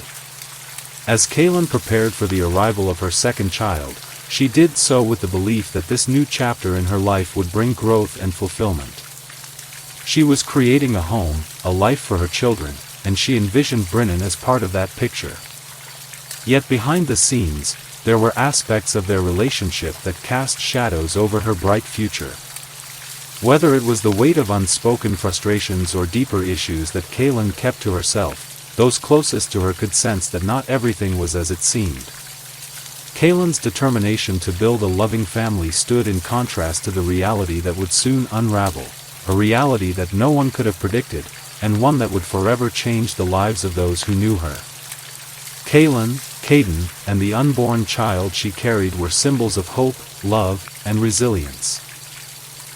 As Kaylin prepared for the arrival of her second child, she did so with the belief that this new chapter in her life would bring growth and fulfillment. She was creating a home, a life for her children, and she envisioned Brennan as part of that picture. Yet behind the scenes, there were aspects of their relationship that cast shadows over her bright future. Whether it was the weight of unspoken frustrations or deeper issues that Kaylin kept to herself, those closest to her could sense that not everything was as it seemed. Kaylin's determination to build a loving family stood in contrast to the reality that would soon unravel, a reality that no one could have predicted, and one that would forever change the lives of those who knew her. Kaylin, Caden, and the unborn child she carried were symbols of hope, love, and resilience.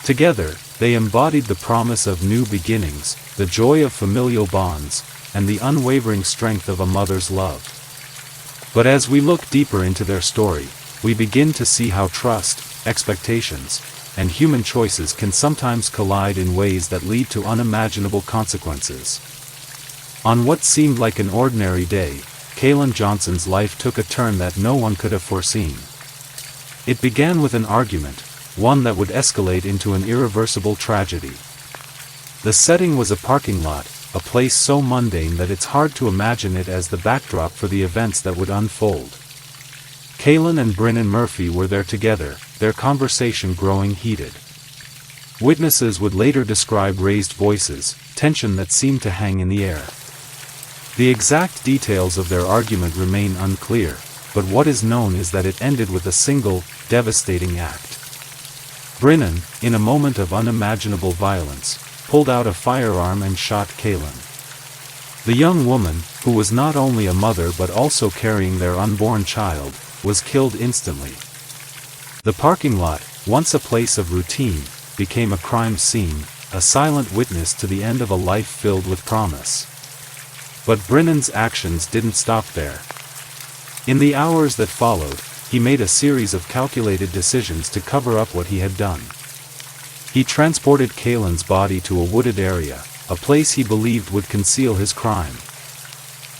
Together, they embodied the promise of new beginnings, the joy of familial bonds, and the unwavering strength of a mother's love. But as we look deeper into their story, we begin to see how trust, expectations, and human choices can sometimes collide in ways that lead to unimaginable consequences. On what seemed like an ordinary day, Kaylin Johnson's life took a turn that no one could have foreseen. It began with an argument, one that would escalate into an irreversible tragedy. The setting was a parking lot, a place so mundane that it's hard to imagine it as the backdrop for the events that would unfold. Kaylin and Brennan Murphy were there together, their conversation growing heated. Witnesses would later describe raised voices, tension that seemed to hang in the air. The exact details of their argument remain unclear, but what is known is that it ended with a single, devastating act. Brennan, in a moment of unimaginable violence, pulled out a firearm and shot Kaylin. The young woman, who was not only a mother but also carrying their unborn child, was killed instantly. The parking lot, once a place of routine, became a crime scene, a silent witness to the end of a life filled with promise. But Brennan's actions didn't stop there. In the hours that followed, he made a series of calculated decisions to cover up what he had done. He transported Kaylin's body to a wooded area, a place he believed would conceal his crime.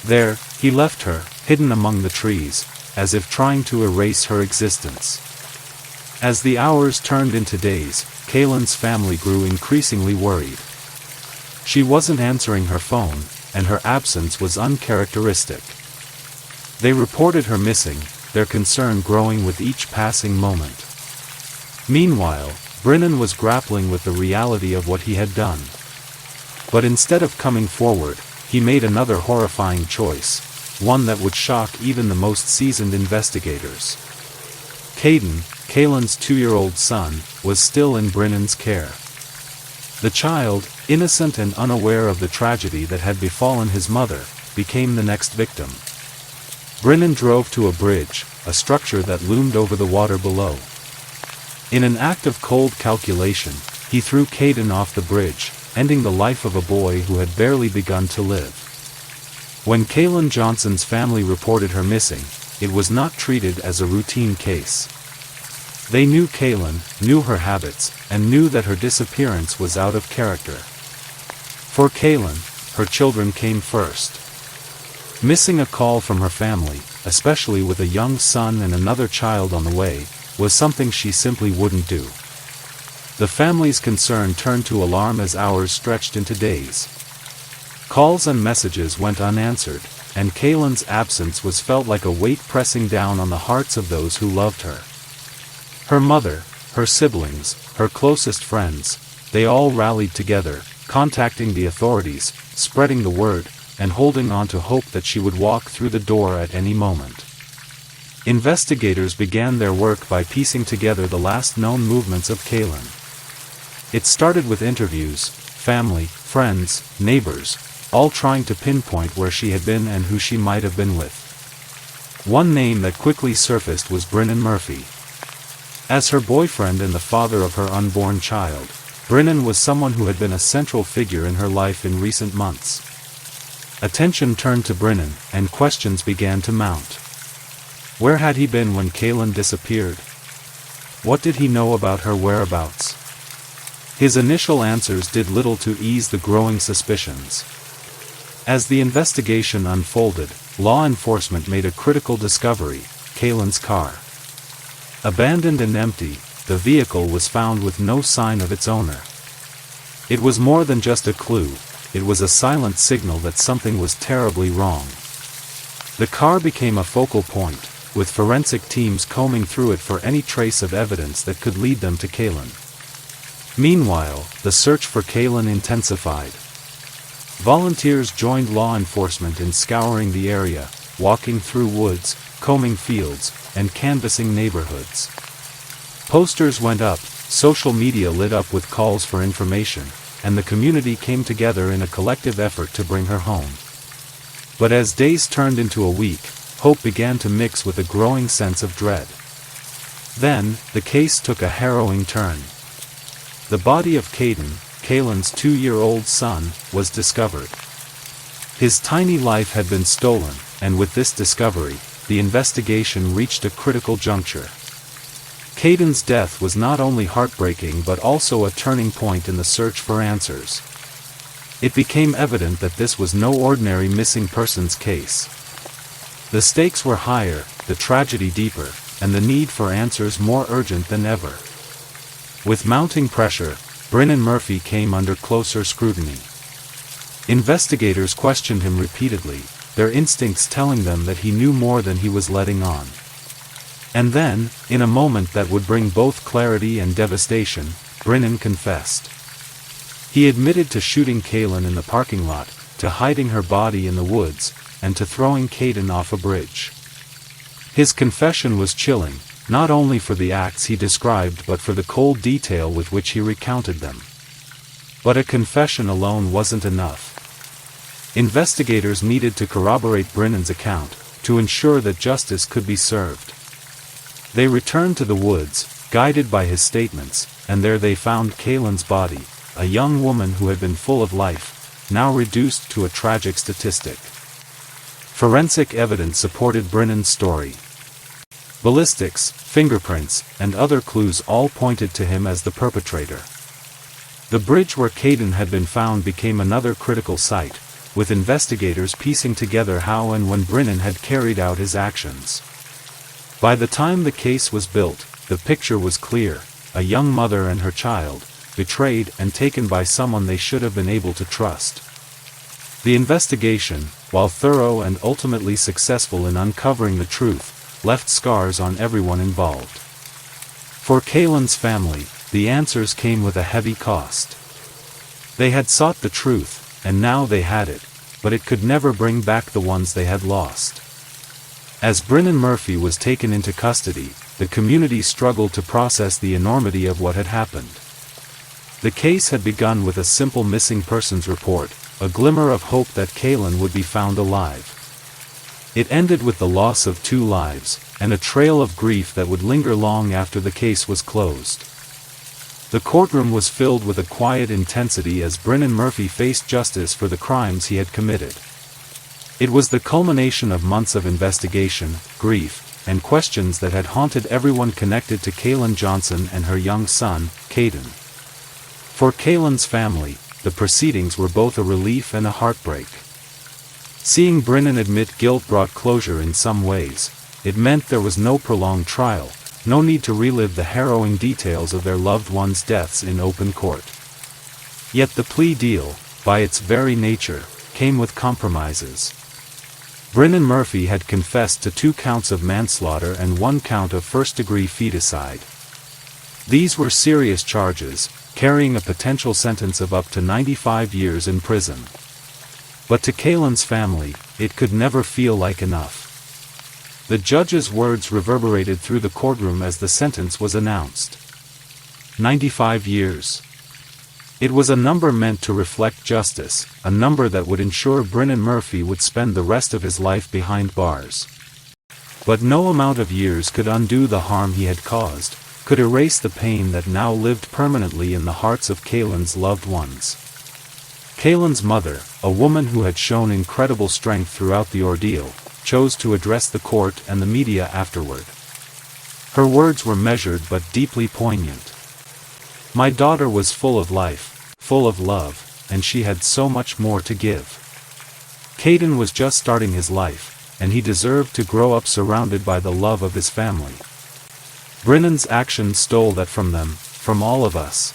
There, he left her, hidden among the trees, as if trying to erase her existence. As the hours turned into days, Kaylin's family grew increasingly worried. She wasn't answering her phone, and her absence was uncharacteristic. They reported her missing, their concern growing with each passing moment. Meanwhile, Brennan was grappling with the reality of what he had done. But instead of coming forward, he made another horrifying choice, one that would shock even the most seasoned investigators. Caden, Kaylin's 2-year-old son, was still in Brennan's care. The child, innocent and unaware of the tragedy that had befallen his mother, became the next victim. Brennan drove to a bridge, a structure that loomed over the water below. In an act of cold calculation, he threw Caden off the bridge, ending the life of a boy who had barely begun to live. When Kaylin Johnson's family reported her missing, it was not treated as a routine case. They knew Kaylin, knew her habits, and knew that her disappearance was out of character. For Kaylin, her children came first. Missing a call from her family, especially with a young son and another child on the way, was something she simply wouldn't do. The family's concern turned to alarm as hours stretched into days. Calls and messages went unanswered, and Kaylin's absence was felt like a weight pressing down on the hearts of those who loved her. Her mother, her siblings, her closest friends, they all rallied together, contacting the authorities, spreading the word, and holding on to hope that she would walk through the door at any moment. Investigators began their work by piecing together the last known movements of Kaylin. It started with interviews, family, friends, neighbors, all trying to pinpoint where she had been and who she might have been with. One name that quickly surfaced was Brennan Murphy. As her boyfriend and the father of her unborn child, Brennan was someone who had been a central figure in her life in recent months. Attention turned to Brennan, and questions began to mount. Where had he been when Kaylin disappeared? What did he know about her whereabouts? His initial answers did little to ease the growing suspicions. As the investigation unfolded, law enforcement made a critical discovery: Kaylin's car. Abandoned and empty, the vehicle was found with no sign of its owner. It was more than just a clue, it was a silent signal that something was terribly wrong. The car became a focal point, with forensic teams combing through it for any trace of evidence that could lead them to Kaylin. Meanwhile, the search for Kaylin intensified. Volunteers joined law enforcement in scouring the area, walking through woods, combing fields, and canvassing neighborhoods. Posters went up, social media lit up with calls for information, and the community came together in a collective effort to bring her home. But as days turned into a week, hope began to mix with a growing sense of dread. Then, the case took a harrowing turn. The body of Caden, Kaylin's 2-year-old son, was discovered. His tiny life had been stolen, and with this discovery, the investigation reached a critical juncture. Caden's death was not only heartbreaking but also a turning point in the search for answers. It became evident that this was no ordinary missing persons case. The stakes were higher, the tragedy deeper, and the need for answers more urgent than ever. With mounting pressure, Brennan Murphy came under closer scrutiny. Investigators questioned him repeatedly, their instincts telling them that he knew more than he was letting on. And then, in a moment that would bring both clarity and devastation, Brennan confessed. He admitted to shooting Kaylin in the parking lot, to hiding her body in the woods, and to throwing Kayden off a bridge. His confession was chilling, not only for the acts he described but for the cold detail with which he recounted them. But a confession alone wasn't enough. Investigators needed to corroborate Brennan's account, to ensure that justice could be served. They returned to the woods, guided by his statements, and there they found Kaylin's body, a young woman who had been full of life, now reduced to a tragic statistic. Forensic evidence supported Brennan's story. Ballistics, fingerprints, and other clues all pointed to him as the perpetrator. The bridge where Kayden had been found became another critical site, with investigators piecing together how and when Brennan had carried out his actions. By the time the case was built, the picture was clear: a young mother and her child, betrayed and taken by someone they should have been able to trust. The investigation, while thorough and ultimately successful in uncovering the truth, left scars on everyone involved. For Kaylin's family, the answers came with a heavy cost. They had sought the truth, and now they had it, but it could never bring back the ones they had lost. As Brennan Murphy was taken into custody, the community struggled to process the enormity of what had happened. The case had begun with a simple missing persons report, a glimmer of hope that Kaylin would be found alive. It ended with the loss of 2 lives, and a trail of grief that would linger long after the case was closed. The courtroom was filled with a quiet intensity as Brennan Murphy faced justice for the crimes he had committed. It was the culmination of months of investigation, grief, and questions that had haunted everyone connected to Kaylin Johnson and her young son, Kayden. For Kaylin's family, the proceedings were both a relief and a heartbreak. Seeing Brennan admit guilt brought closure in some ways. It meant there was no prolonged trial, no need to relive the harrowing details of their loved ones' deaths in open court. Yet the plea deal, by its very nature, came with compromises. Brennan Murphy had confessed to 2 counts of manslaughter and 1 count of first-degree feticide. These were serious charges, carrying a potential sentence of up to 95 years in prison. But to Kaylin's family, it could never feel like enough. The judge's words reverberated through the courtroom as the sentence was announced. 95 years. It was a number meant to reflect justice, a number that would ensure Brennan Murphy would spend the rest of his life behind bars. But no amount of years could undo the harm he had caused, could erase the pain that now lived permanently in the hearts of Kaylin's loved ones. Kaylin's mother, a woman who had shown incredible strength throughout the ordeal, chose to address the court and the media afterward. Her words were measured but deeply poignant. "My daughter was full of life, full of love, and she had so much more to give. Kayden was just starting his life, and he deserved to grow up surrounded by the love of his family. Brennan's actions stole that from them, from all of us.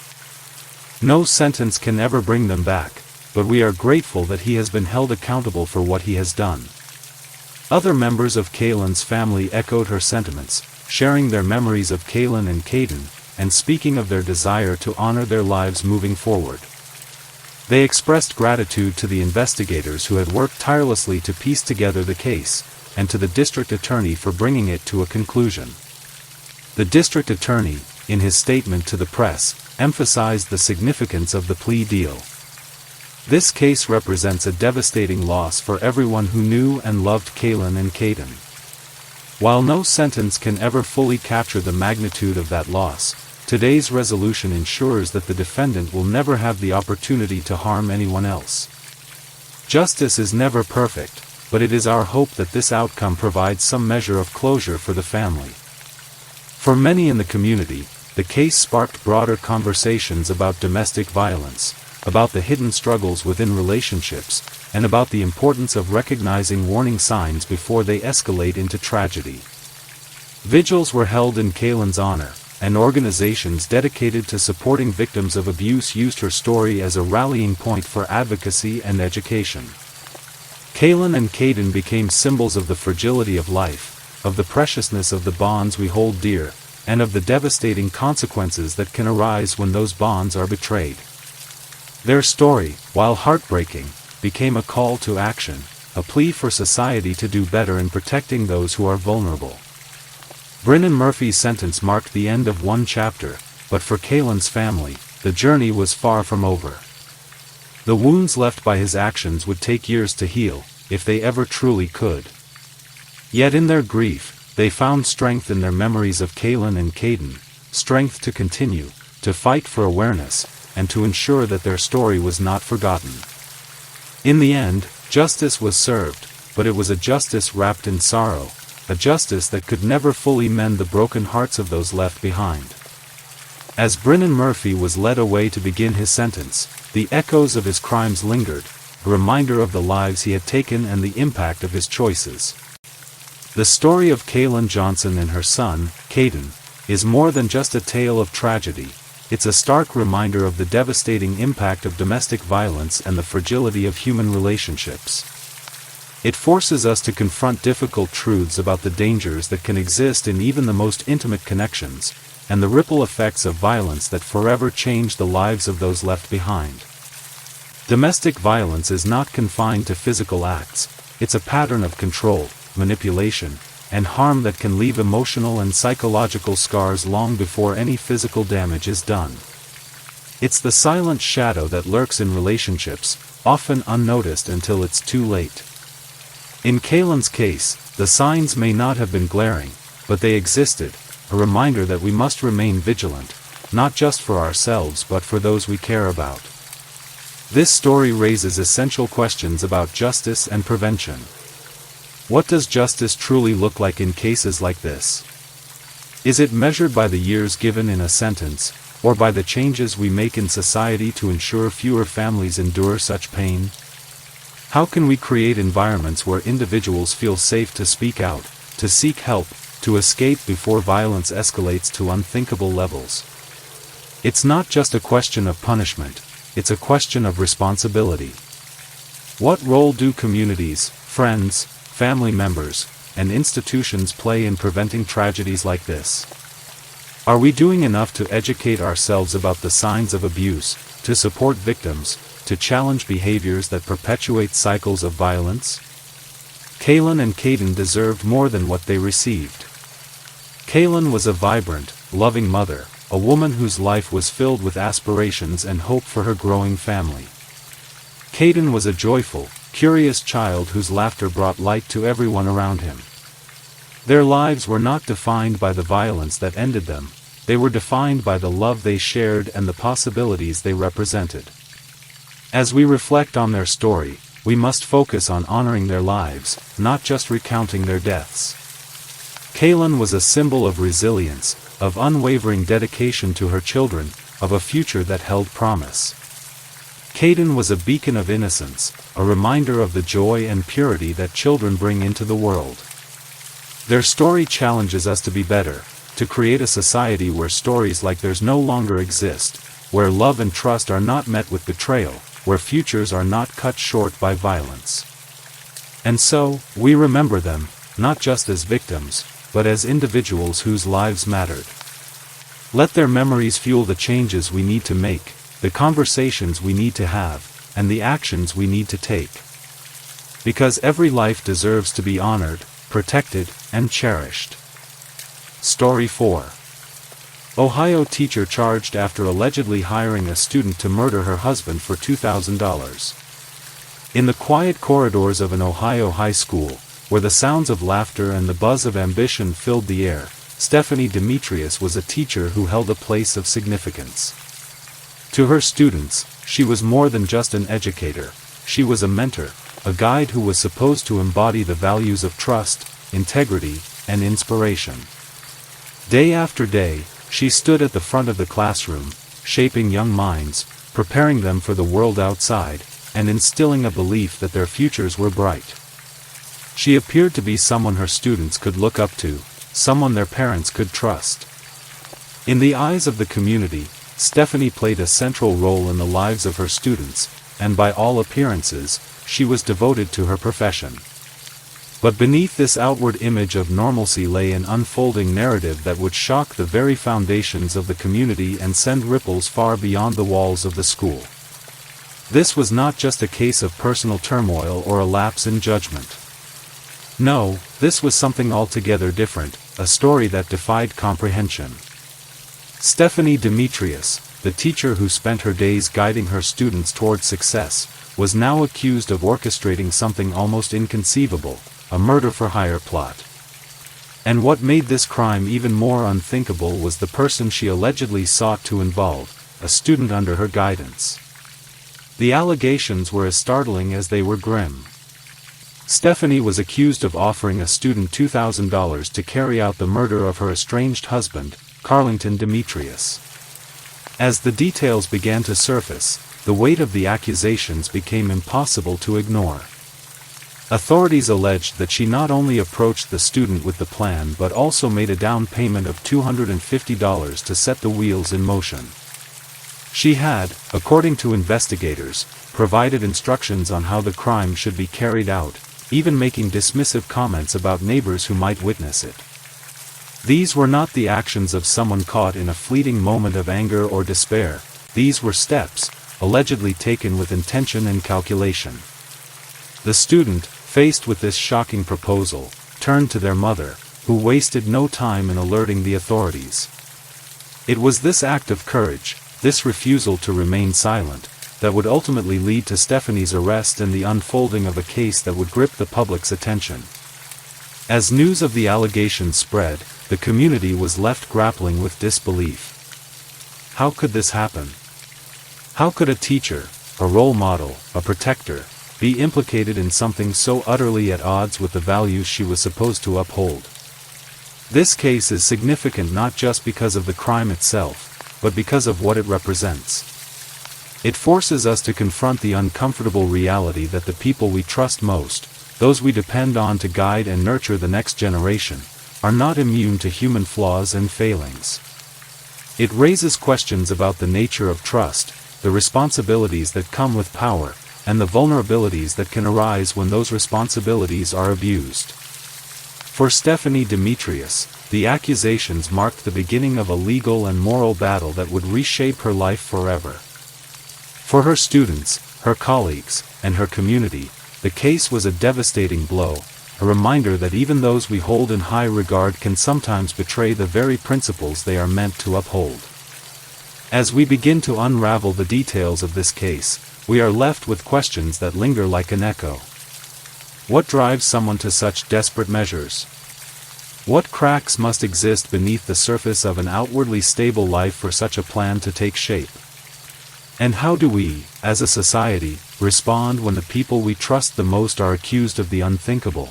No sentence can ever bring them back, but we are grateful that he has been held accountable for what he has done." Other members of Kaylin's family echoed her sentiments, sharing their memories of Kaylin and Kayden, and speaking of their desire to honor their lives moving forward. They expressed gratitude to the investigators who had worked tirelessly to piece together the case, and to the district attorney for bringing it to a conclusion. The district attorney, in his statement to the press, emphasized the significance of the plea deal. "This case represents a devastating loss for everyone who knew and loved Kaylin and Kayden. While no sentence can ever fully capture the magnitude of that loss, today's resolution ensures that the defendant will never have the opportunity to harm anyone else. Justice is never perfect, but it is our hope that this outcome provides some measure of closure for the family." For many in the community, the case sparked broader conversations about domestic violence, about the hidden struggles within relationships, and about the importance of recognizing warning signs before they escalate into tragedy. Vigils were held in Kaylin's honor, and organizations dedicated to supporting victims of abuse used her story as a rallying point for advocacy and education. Kaylin and Kayden became symbols of the fragility of life, of the preciousness of the bonds we hold dear, and of the devastating consequences that can arise when those bonds are betrayed. Their story, while heartbreaking, became a call to action, a plea for society to do better in protecting those who are vulnerable. Brennan Murphy's sentence marked the end of one chapter, but for Kaylan's family, the journey was far from over. The wounds left by his actions would take years to heal, if they ever truly could. Yet in their grief, they found strength in their memories of Kaylan and Caden, strength to continue, to fight for awareness, and to ensure that their story was not forgotten. In the end, justice was served, but it was a justice wrapped in sorrow, a justice that could never fully mend the broken hearts of those left behind. As Brennan Murphy was led away to begin his sentence, the echoes of his crimes lingered, a reminder of the lives he had taken and the impact of his choices. The story of Kaylan Johnson and her son, Caden, is more than just a tale of tragedy. It's a stark reminder of the devastating impact of domestic violence and the fragility of human relationships. It forces us to confront difficult truths about the dangers that can exist in even the most intimate connections, and the ripple effects of violence that forever change the lives of those left behind. Domestic violence is not confined to physical acts, it's a pattern of control, manipulation, and harm that can leave emotional and psychological scars long before any physical damage is done. It's the silent shadow that lurks in relationships, often unnoticed until it's too late. In Kaylan's case, the signs may not have been glaring, but they existed, a reminder that we must remain vigilant, not just for ourselves but for those we care about. This story raises essential questions about justice and prevention. What does justice truly look like in cases like this? Is it measured by the years given in a sentence, or by the changes we make in society to ensure fewer families endure such pain? How can we create environments where individuals feel safe to speak out, to seek help, to escape before violence escalates to unthinkable levels? It's not just a question of punishment, it's a question of responsibility. What role do communities, friends, family members, and institutions play in preventing tragedies like this? Are we doing enough to educate ourselves about the signs of abuse, to support victims, to challenge behaviors that perpetuate cycles of violence? Kaylan and Caden deserved more than what they received. Kaylan was a vibrant, loving mother, a woman whose life was filled with aspirations and hope for her growing family. Caden was a joyful, curious child whose laughter brought light to everyone around him. Their lives were not defined by the violence that ended them, they were defined by the love they shared and the possibilities they represented. As we reflect on their story, we must focus on honoring their lives, not just recounting their deaths. Kaylan was a symbol of resilience, of unwavering dedication to her children, of a future that held promise. Caden was a beacon of innocence, a reminder of the joy and purity that children bring into the world. Their story challenges us to be better, to create a society where stories like theirs no longer exist, where love and trust are not met with betrayal, where futures are not cut short by violence. And so, we remember them, not just as victims, but as individuals whose lives mattered. Let their memories fuel the changes we need to make, the conversations we need to have, and the actions we need to take. Because every life deserves to be honored, protected, and cherished. Story 4. Ohio teacher charged after allegedly hiring a student to murder her husband for $2,000. In the quiet corridors of an Ohio high school, where the sounds of laughter and the buzz of ambition filled the air, Stephanie Demetrius was a teacher who held a place of significance. To her students, she was more than just an educator, she was a mentor, a guide who was supposed to embody the values of trust, integrity, and inspiration. Day after day, she stood at the front of the classroom, shaping young minds, preparing them for the world outside, and instilling a belief that their futures were bright. She appeared to be someone her students could look up to, someone their parents could trust. In the eyes of the community, Stephanie played a central role in the lives of her students, and by all appearances, she was devoted to her profession. But beneath this outward image of normalcy lay an unfolding narrative that would shock the very foundations of the community and send ripples far beyond the walls of the school. This was not just a case of personal turmoil or a lapse in judgment. No, this was something altogether different, a story that defied comprehension. Stephanie Demetrius, the teacher who spent her days guiding her students towards success, was now accused of orchestrating something almost inconceivable, a murder-for-hire plot. And what made this crime even more unthinkable was the person she allegedly sought to involve, a student under her guidance. The allegations were as startling as they were grim. Stephanie was accused of offering a student $2,000 to carry out the murder of her estranged husband, Carlington Demetrius. As the details began to surface, the weight of the accusations became impossible to ignore. Authorities alleged that she not only approached the student with the plan but also made a down payment of $250 to set the wheels in motion. She had, according to investigators, provided instructions on how the crime should be carried out, even making dismissive comments about neighbors who might witness it. These were not the actions of someone caught in a fleeting moment of anger or despair. These were steps, allegedly taken with intention and calculation. The student, faced with this shocking proposal, turned to their mother, who wasted no time in alerting the authorities. It was this act of courage, this refusal to remain silent, that would ultimately lead to Stephanie's arrest and the unfolding of a case that would grip the public's attention. As news of the allegations spread, the community was left grappling with disbelief. How could this happen? How could a teacher, a role model, a protector, be implicated in something so utterly at odds with the values she was supposed to uphold? This case is significant not just because of the crime itself, but because of what it represents. It forces us to confront the uncomfortable reality that the people we trust most, those we depend on to guide and nurture the next generation, are not immune to human flaws and failings. It raises questions about the nature of trust, the responsibilities that come with power, and the vulnerabilities that can arise when those responsibilities are abused. For Stephanie Demetrius, the accusations marked the beginning of a legal and moral battle that would reshape her life forever. For her students, her colleagues, and her community, the case was a devastating blow, a reminder that even those we hold in high regard can sometimes betray the very principles they are meant to uphold. As we begin to unravel the details of this case, we are left with questions that linger like an echo. What drives someone to such desperate measures? What cracks must exist beneath the surface of an outwardly stable life for such a plan to take shape? And how do we, as a society, respond when the people we trust the most are accused of the unthinkable?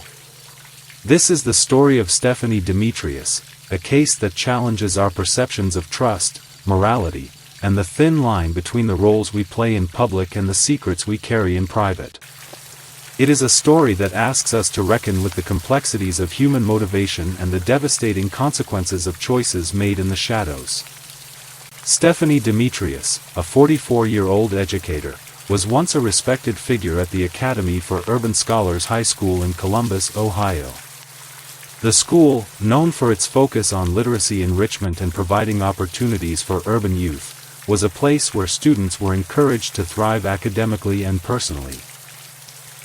This is the story of Stephanie Demetrius, a case that challenges our perceptions of trust, morality, and the thin line between the roles we play in public and the secrets we carry in private. It is a story that asks us to reckon with the complexities of human motivation and the devastating consequences of choices made in the shadows. Stephanie Demetrius, a 44-year-old educator, was once a respected figure at the Academy for Urban Scholars High School in Columbus, Ohio. The school, known for its focus on literacy enrichment and providing opportunities for urban youth, was a place where students were encouraged to thrive academically and personally.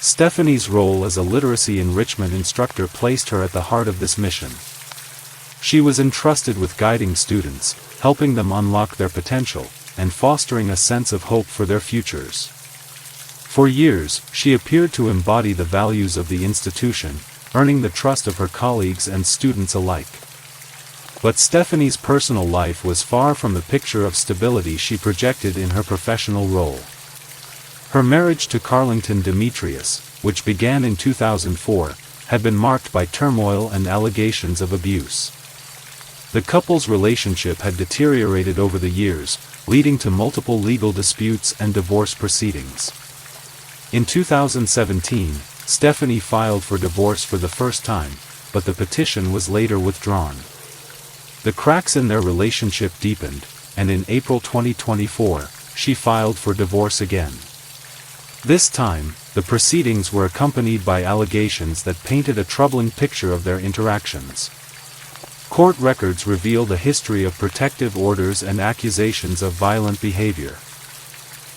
Stephanie's role as a literacy enrichment instructor placed her at the heart of this mission. She was entrusted with guiding students, helping them unlock their potential, and fostering a sense of hope for their futures. For years, she appeared to embody the values of the institution, earning the trust of her colleagues and students alike. But Stephanie's personal life was far from the picture of stability she projected in her professional role. Her marriage to Carlington Demetrius, which began in 2004, had been marked by turmoil and allegations of abuse. The couple's relationship had deteriorated over the years, leading to multiple legal disputes and divorce proceedings. In 2017, Stephanie filed for divorce for the first time, but the petition was later withdrawn. The cracks in their relationship deepened, and in April 2024, she filed for divorce again. This time, the proceedings were accompanied by allegations that painted a troubling picture of their interactions. Court records revealed a history of protective orders and accusations of violent behavior.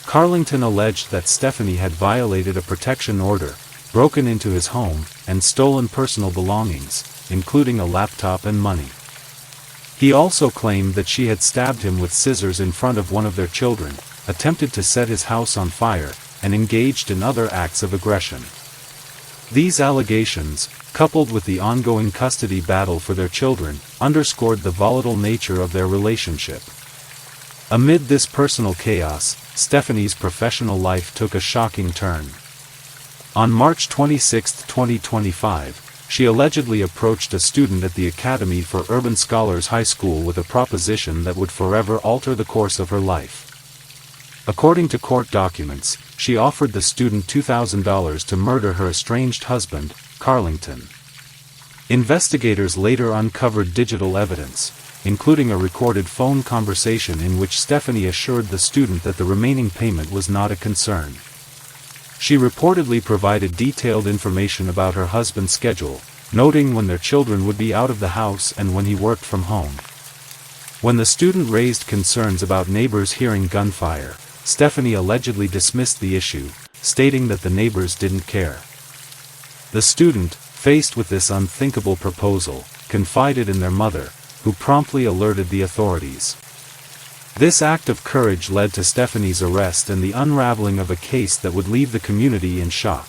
Carlington alleged that Stephanie had violated a protection order, broken into his home, and stolen personal belongings, including a laptop and money. He also claimed that she had stabbed him with scissors in front of one of their children, attempted to set his house on fire, and engaged in other acts of aggression. These allegations, coupled with the ongoing custody battle for their children, underscored the volatile nature of their relationship. Amid this personal chaos, Stephanie's professional life took a shocking turn. On March 26, 2025, she allegedly approached a student at the Academy for Urban Scholars High School with a proposition that would forever alter the course of her life. According to court documents, she offered the student $2,000 to murder her estranged husband, Carlington. Investigators later uncovered digital evidence, including a recorded phone conversation in which Stephanie assured the student that the remaining payment was not a concern. She reportedly provided detailed information about her husband's schedule, noting when their children would be out of the house and when he worked from home. When the student raised concerns about neighbors hearing gunfire, Stephanie allegedly dismissed the issue, stating that the neighbors didn't care. The student, faced with this unthinkable proposal, confided in their mother, who promptly alerted the authorities. This act of courage led to Stephanie's arrest and the unraveling of a case that would leave the community in shock.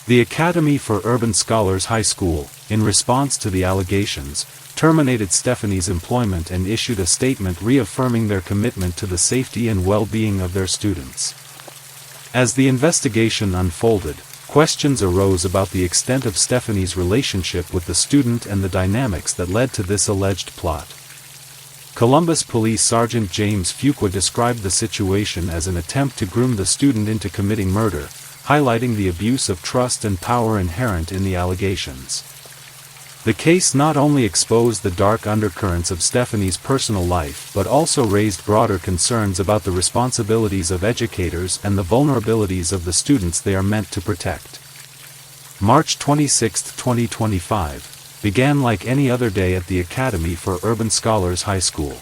The Academy for Urban Scholars High School, in response to the allegations, terminated Stephanie's employment and issued a statement reaffirming their commitment to the safety and well-being of their students. As the investigation unfolded, questions arose about the extent of Stephanie's relationship with the student and the dynamics that led to this alleged plot. Columbus Police Sergeant James Fuqua described the situation as an attempt to groom the student into committing murder, highlighting the abuse of trust and power inherent in the allegations. The case not only exposed the dark undercurrents of Stephanie's personal life but also raised broader concerns about the responsibilities of educators and the vulnerabilities of the students they are meant to protect. March 26, 2025, began like any other day at the Academy for Urban Scholars High School.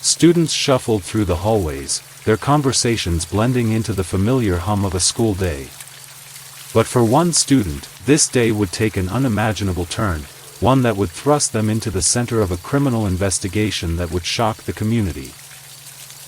Students shuffled through the hallways, their conversations blending into the familiar hum of a school day. But for one student, this day would take an unimaginable turn, one that would thrust them into the center of a criminal investigation that would shock the community.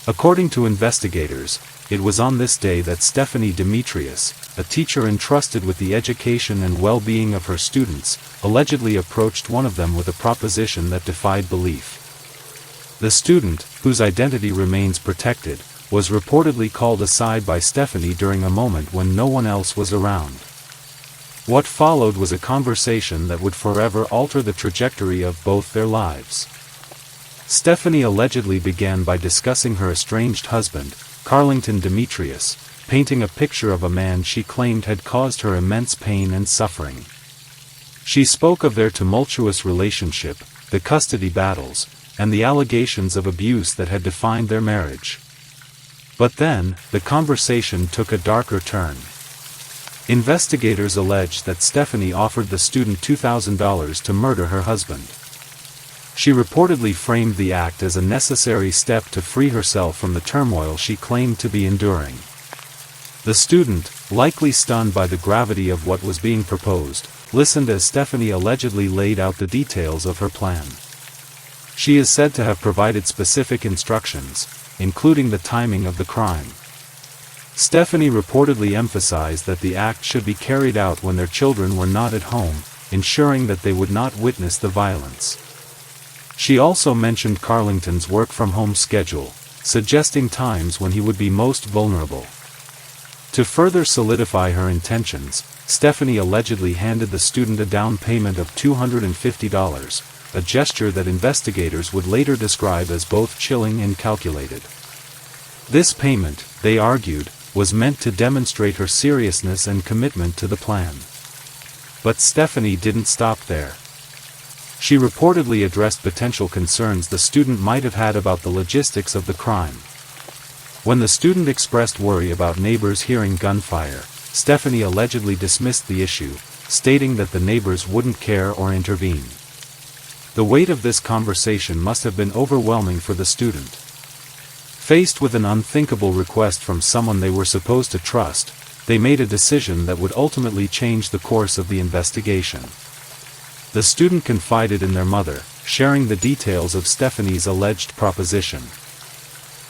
According to investigators, it was on this day that Stephanie Demetrius, a teacher entrusted with the education and well-being of her students, allegedly approached one of them with a proposition that defied belief. The student, whose identity remains protected, was reportedly called aside by Stephanie during a moment when no one else was around. What followed was a conversation that would forever alter the trajectory of both their lives. Stephanie allegedly began by discussing her estranged husband, Carlington Demetrius, painting a picture of a man she claimed had caused her immense pain and suffering. She spoke of their tumultuous relationship, the custody battles, and the allegations of abuse that had defined their marriage. But then, the conversation took a darker turn. Investigators alleged that Stephanie offered the student $2,000 to murder her husband. She reportedly framed the act as a necessary step to free herself from the turmoil she claimed to be enduring. The student, likely stunned by the gravity of what was being proposed, listened as Stephanie allegedly laid out the details of her plan. She is said to have provided specific instructions, including the timing of the crime. Stephanie reportedly emphasized that the act should be carried out when their children were not at home, ensuring that they would not witness the violence. She also mentioned Carlington's work-from-home schedule, suggesting times when he would be most vulnerable. To further solidify her intentions, Stephanie allegedly handed the student a down payment of $250, a gesture that investigators would later describe as both chilling and calculated. This payment, they argued, was meant to demonstrate her seriousness and commitment to the plan. But Stephanie didn't stop there. She reportedly addressed potential concerns the student might have had about the logistics of the crime. When the student expressed worry about neighbors hearing gunfire, Stephanie allegedly dismissed the issue, stating that the neighbors wouldn't care or intervene. The weight of this conversation must have been overwhelming for the student. Faced with an unthinkable request from someone they were supposed to trust, they made a decision that would ultimately change the course of the investigation. The student confided in their mother, sharing the details of Stephanie's alleged proposition.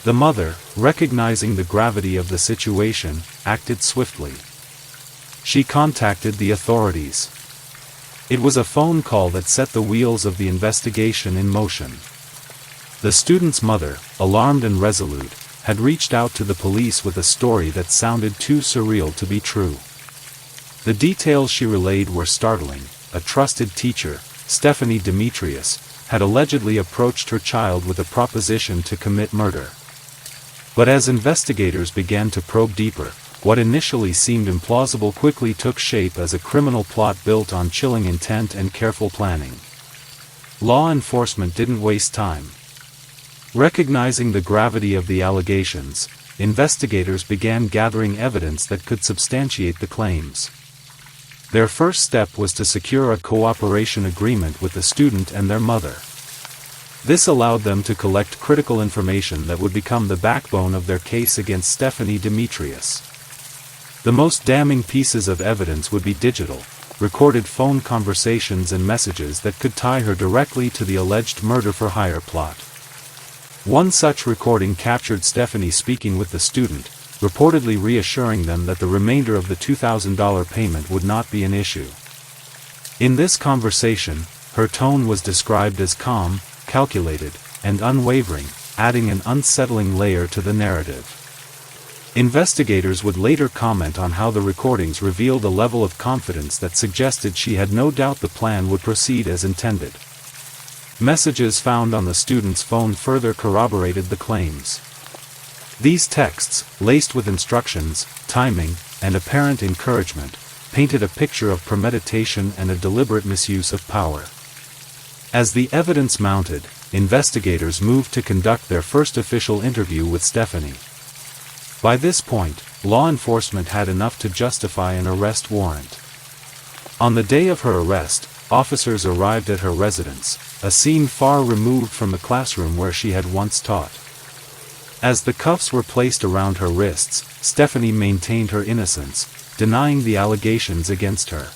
The mother, recognizing the gravity of the situation, acted swiftly. She contacted the authorities. It was a phone call that set the wheels of the investigation in motion. The student's mother, alarmed and resolute, had reached out to the police with a story that sounded too surreal to be true. The details she relayed were startling. A trusted teacher, Stephanie Demetrius, had allegedly approached her child with a proposition to commit murder. But as investigators began to probe deeper, what initially seemed implausible quickly took shape as a criminal plot built on chilling intent and careful planning. Law enforcement didn't waste time. Recognizing the gravity of the allegations, investigators began gathering evidence that could substantiate the claims. Their first step was to secure a cooperation agreement with the student and their mother. This allowed them to collect critical information that would become the backbone of their case against Stephanie Demetrius. The most damning pieces of evidence would be digital, recorded phone conversations and messages that could tie her directly to the alleged murder-for-hire plot. One such recording captured Stephanie speaking with the student, reportedly reassuring them that the remainder of the $2,000 payment would not be an issue. In this conversation, her tone was described as calm, calculated, and unwavering, adding an unsettling layer to the narrative. Investigators would later comment on how the recordings revealed a level of confidence that suggested she had no doubt the plan would proceed as intended. Messages found on the student's phone further corroborated the claims. These texts, laced with instructions, timing, and apparent encouragement, painted a picture of premeditation and a deliberate misuse of power. As the evidence mounted, investigators moved to conduct their first official interview with Stephanie. By this point, law enforcement had enough to justify an arrest warrant. On the day of her arrest, officers arrived at her residence, a scene far removed from the classroom where she had once taught. As the cuffs were placed around her wrists, Stephanie maintained her innocence, denying the allegations against her.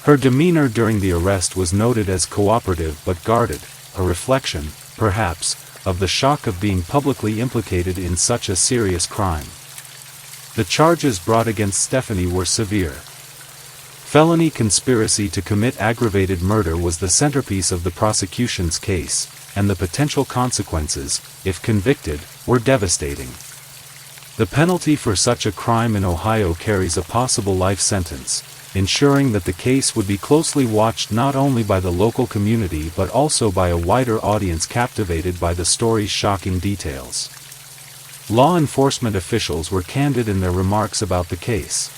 Her demeanor during the arrest was noted as cooperative but guarded, a reflection, perhaps, of the shock of being publicly implicated in such a serious crime. The charges brought against Stephanie were severe. Felony conspiracy to commit aggravated murder was the centerpiece of the prosecution's case, and the potential consequences, if convicted, were devastating. The penalty for such a crime in Ohio carries a possible life sentence, ensuring that the case would be closely watched not only by the local community but also by a wider audience captivated by the story's shocking details. Law enforcement officials were candid in their remarks about the case.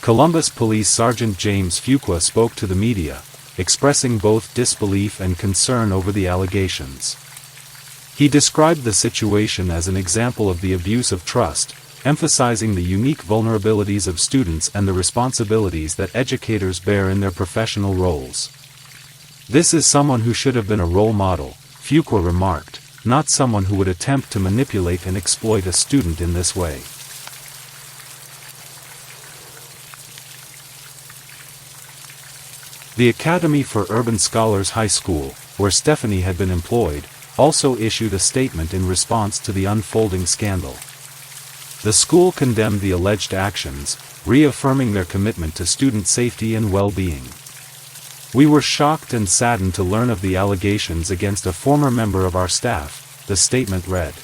Columbus Police Sergeant James Fuqua spoke to the media, expressing both disbelief and concern over the allegations. He described the situation as an example of the abuse of trust, emphasizing the unique vulnerabilities of students and the responsibilities that educators bear in their professional roles. "This is someone who should have been a role model," Fuqua remarked, "not someone who would attempt to manipulate and exploit a student in this way." The Academy for Urban Scholars High School, where Stephanie had been employed, also issued a statement in response to the unfolding scandal. The school condemned the alleged actions, reaffirming their commitment to student safety and well-being. "We were shocked and saddened to learn of the allegations against a former member of our staff," the statement read.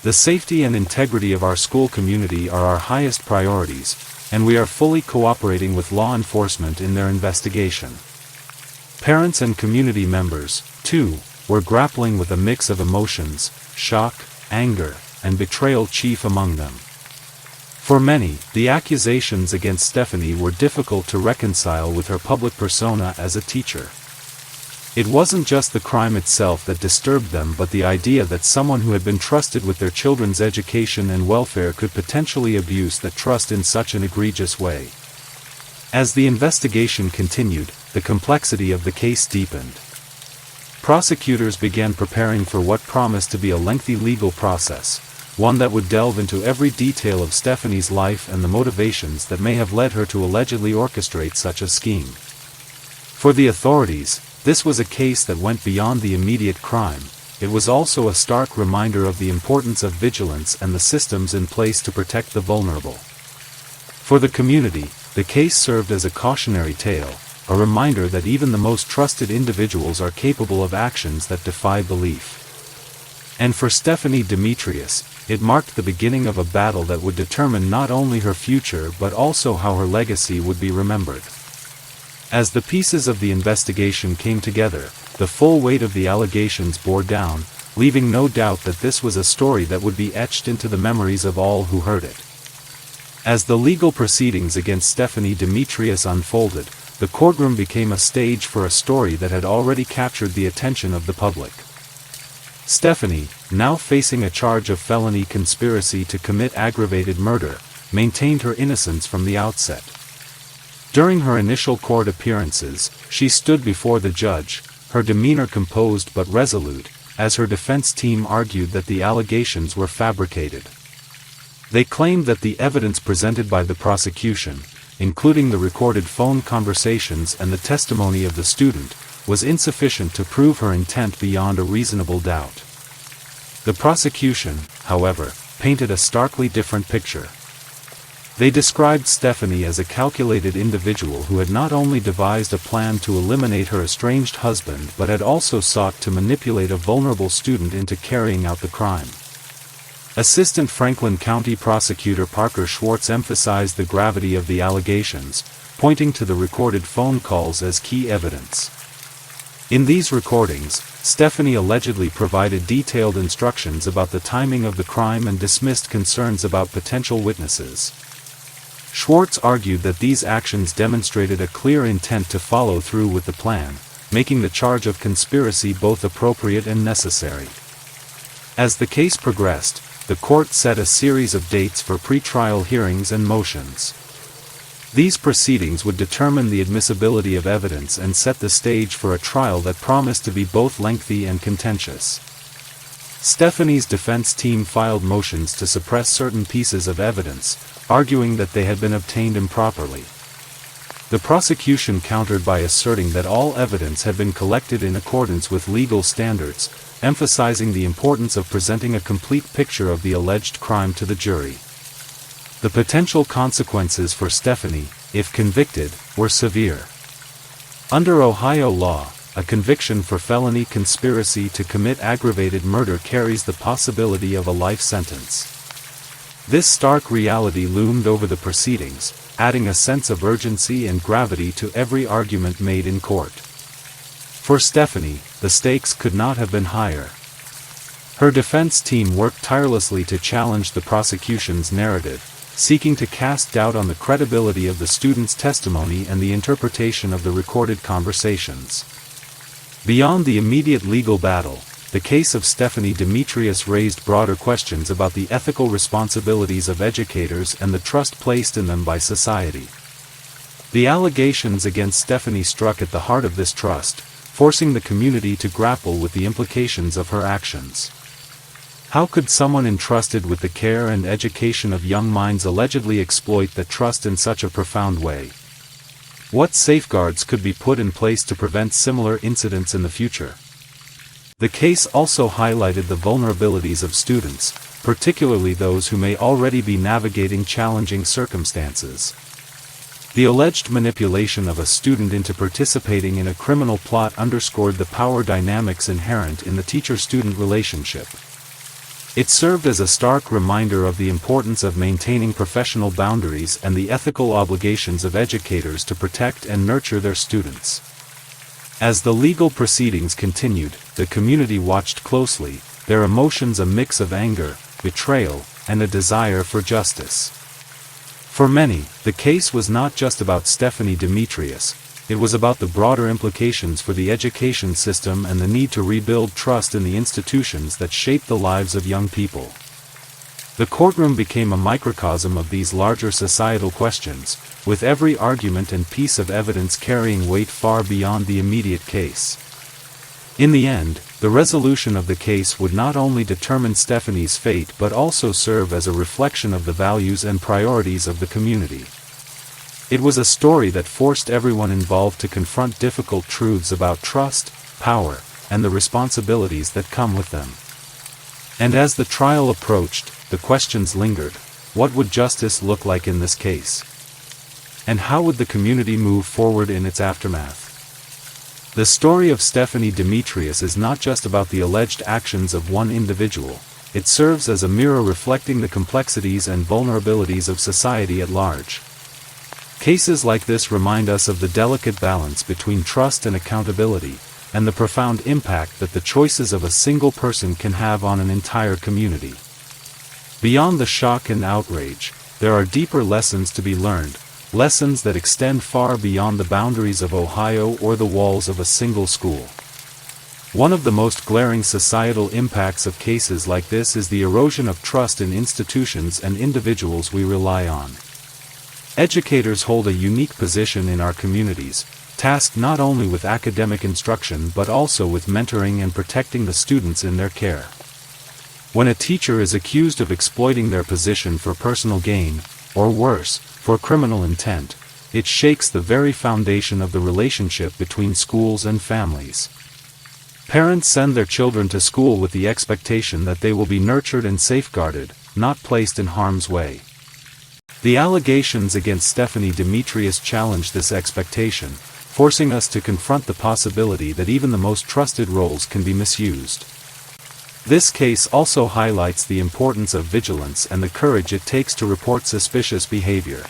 "The safety and integrity of our school community are our highest priorities, and we are fully cooperating with law enforcement in their investigation." Parents and community members, too, were grappling with a mix of emotions, shock, anger, and betrayal chief among them. For many, the accusations against Stephanie were difficult to reconcile with her public persona as a teacher. It wasn't just the crime itself that disturbed them, but the idea that someone who had been trusted with their children's education and welfare could potentially abuse that trust in such an egregious way. As the investigation continued, the complexity of the case deepened. Prosecutors began preparing for what promised to be a lengthy legal process, one that would delve into every detail of Stephanie's life and the motivations that may have led her to allegedly orchestrate such a scheme. For the authorities, this was a case that went beyond the immediate crime. It was also a stark reminder of the importance of vigilance and the systems in place to protect the vulnerable. For the community, the case served as a cautionary tale, a reminder that even the most trusted individuals are capable of actions that defy belief. And for Stephanie Demetrius, it marked the beginning of a battle that would determine not only her future but also how her legacy would be remembered. As the pieces of the investigation came together, the full weight of the allegations bore down, leaving no doubt that this was a story that would be etched into the memories of all who heard it. As the legal proceedings against Stephanie Demetrius unfolded, the courtroom became a stage for a story that had already captured the attention of the public. Stephanie, now facing a charge of felony conspiracy to commit aggravated murder, maintained her innocence from the outset. During her initial court appearances, she stood before the judge, her demeanor composed but resolute, as her defense team argued that the allegations were fabricated. They claimed that the evidence presented by the prosecution, including the recorded phone conversations and the testimony of the student, was insufficient to prove her intent beyond a reasonable doubt. The prosecution, however, painted a starkly different picture. They described Stephanie as a calculated individual who had not only devised a plan to eliminate her estranged husband but had also sought to manipulate a vulnerable student into carrying out the crime. Assistant Franklin County Prosecutor Parker Schwartz emphasized the gravity of the allegations, pointing to the recorded phone calls as key evidence. In these recordings, Stephanie allegedly provided detailed instructions about the timing of the crime and dismissed concerns about potential witnesses. Schwartz argued that these actions demonstrated a clear intent to follow through with the plan, making the charge of conspiracy both appropriate and necessary. As the case progressed, the court set a series of dates for pre-trial hearings and motions. These proceedings would determine the admissibility of evidence and set the stage for a trial that promised to be both lengthy and contentious. Stephanie's defense team filed motions to suppress certain pieces of evidence, arguing that they had been obtained improperly. The prosecution countered by asserting that all evidence had been collected in accordance with legal standards, emphasizing the importance of presenting a complete picture of the alleged crime to the jury. The potential consequences for Stephanie, if convicted, were severe. Under Ohio law, a conviction for felony conspiracy to commit aggravated murder carries the possibility of a life sentence. This stark reality loomed over the proceedings, adding a sense of urgency and gravity to every argument made in court. For Stephanie, the stakes could not have been higher. Her defense team worked tirelessly to challenge the prosecution's narrative, seeking to cast doubt on the credibility of the student's testimony and the interpretation of the recorded conversations. Beyond the immediate legal battle, the case of Stephanie Demetrius raised broader questions about the ethical responsibilities of educators and the trust placed in them by society. The allegations against Stephanie struck at the heart of this trust, forcing the community to grapple with the implications of her actions. How could someone entrusted with the care and education of young minds allegedly exploit that trust in such a profound way? What safeguards could be put in place to prevent similar incidents in the future? The case also highlighted the vulnerabilities of students, particularly those who may already be navigating challenging circumstances. The alleged manipulation of a student into participating in a criminal plot underscored the power dynamics inherent in the teacher-student relationship. It served as a stark reminder of the importance of maintaining professional boundaries and the ethical obligations of educators to protect and nurture their students. As the legal proceedings continued, the community watched closely, their emotions a mix of anger, betrayal, and a desire for justice. For many, the case was not just about Stephanie Demetrius, it was about the broader implications for the education system and the need to rebuild trust in the institutions that shape the lives of young people. The courtroom became a microcosm of these larger societal questions, with every argument and piece of evidence carrying weight far beyond the immediate case. In the end, the resolution of the case would not only determine Stephanie's fate but also serve as a reflection of the values and priorities of the community. It was a story that forced everyone involved to confront difficult truths about trust, power, and the responsibilities that come with them. And as the trial approached, the questions lingered: what would justice look like in this case? And how would the community move forward in its aftermath? The story of Stephanie Demetrius is not just about the alleged actions of one individual, it serves as a mirror reflecting the complexities and vulnerabilities of society at large. Cases like this remind us of the delicate balance between trust and accountability, and the profound impact that the choices of a single person can have on an entire community. Beyond the shock and outrage, there are deeper lessons to be learned, lessons that extend far beyond the boundaries of Ohio or the walls of a single school. One of the most glaring societal impacts of cases like this is the erosion of trust in institutions and individuals we rely on. Educators hold a unique position in our communities, tasked not only with academic instruction but also with mentoring and protecting the students in their care. When a teacher is accused of exploiting their position for personal gain, or worse, for criminal intent, it shakes the very foundation of the relationship between schools and families. Parents send their children to school with the expectation that they will be nurtured and safeguarded, not placed in harm's way. The allegations against Stephanie Demetrius challenge this expectation, forcing us to confront the possibility that even the most trusted roles can be misused. This case also highlights the importance of vigilance and the courage it takes to report suspicious behavior.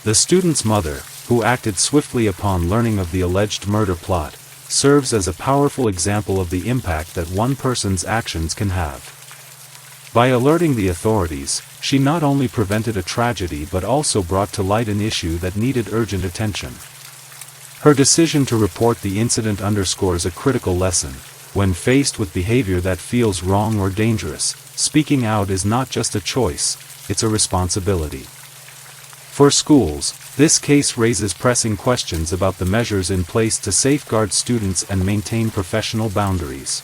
The student's mother, who acted swiftly upon learning of the alleged murder plot, serves as a powerful example of the impact that one person's actions can have. By alerting the authorities, she not only prevented a tragedy but also brought to light an issue that needed urgent attention. Her decision to report the incident underscores a critical lesson. When faced with behavior that feels wrong or dangerous, speaking out is not just a choice, it's a responsibility. For schools, this case raises pressing questions about the measures in place to safeguard students and maintain professional boundaries.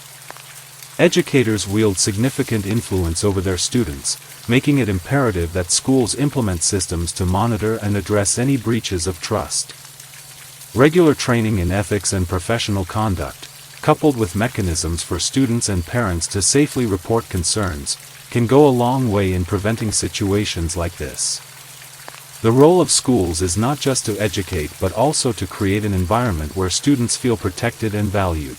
Educators wield significant influence over their students, making it imperative that schools implement systems to monitor and address any breaches of trust. Regular training in ethics and professional conduct, coupled with mechanisms for students and parents to safely report concerns, can go a long way in preventing situations like this. The role of schools is not just to educate but also to create an environment where students feel protected and valued.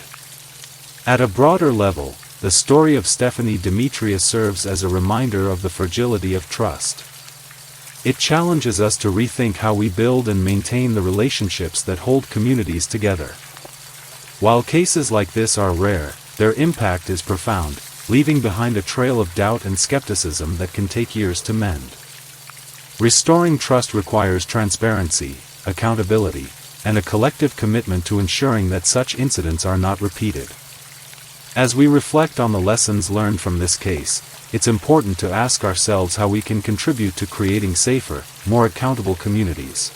At a broader level, the story of Stephanie Demetrius serves as a reminder of the fragility of trust. It challenges us to rethink how we build and maintain the relationships that hold communities together. While cases like this are rare, their impact is profound, leaving behind a trail of doubt and skepticism that can take years to mend. Restoring trust requires transparency, accountability, and a collective commitment to ensuring that such incidents are not repeated. As we reflect on the lessons learned from this case, it's important to ask ourselves how we can contribute to creating safer, more accountable communities.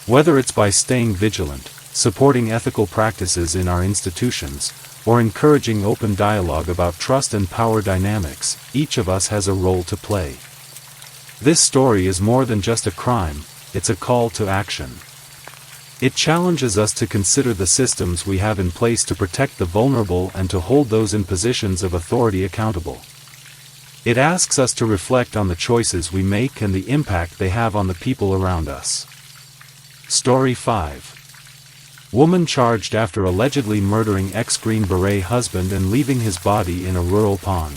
Whether it's by staying vigilant, supporting ethical practices in our institutions, or encouraging open dialogue about trust and power dynamics, each of us has a role to play. This story is more than just a crime, it's a call to action. It challenges us to consider the systems we have in place to protect the vulnerable and to hold those in positions of authority accountable. It asks us to reflect on the choices we make and the impact they have on the people around us. Story 5. Woman charged after allegedly murdering ex-Green Beret husband and leaving his body in a rural pond.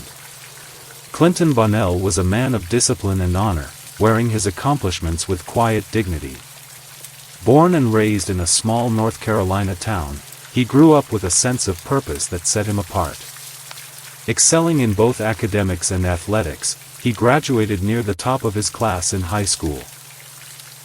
Clinton Bonnell was a man of discipline and honor, wearing his accomplishments with quiet dignity. Born and raised in a small North Carolina town, he grew up with a sense of purpose that set him apart. Excelling in both academics and athletics, he graduated near the top of his class in high school.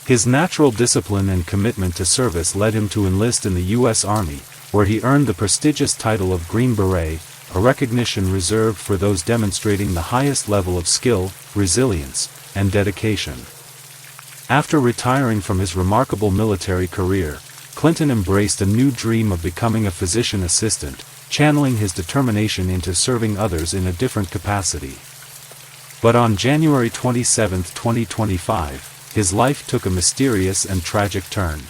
His natural discipline and commitment to service led him to enlist in the U.S. Army, where he earned the prestigious title of Green Beret, a recognition reserved for those demonstrating the highest level of skill, resilience, and dedication. After retiring from his remarkable military career, Clinton embraced a new dream of becoming a physician assistant, channeling his determination into serving others in a different capacity. But on January 27, 2025, his life took a mysterious and tragic turn.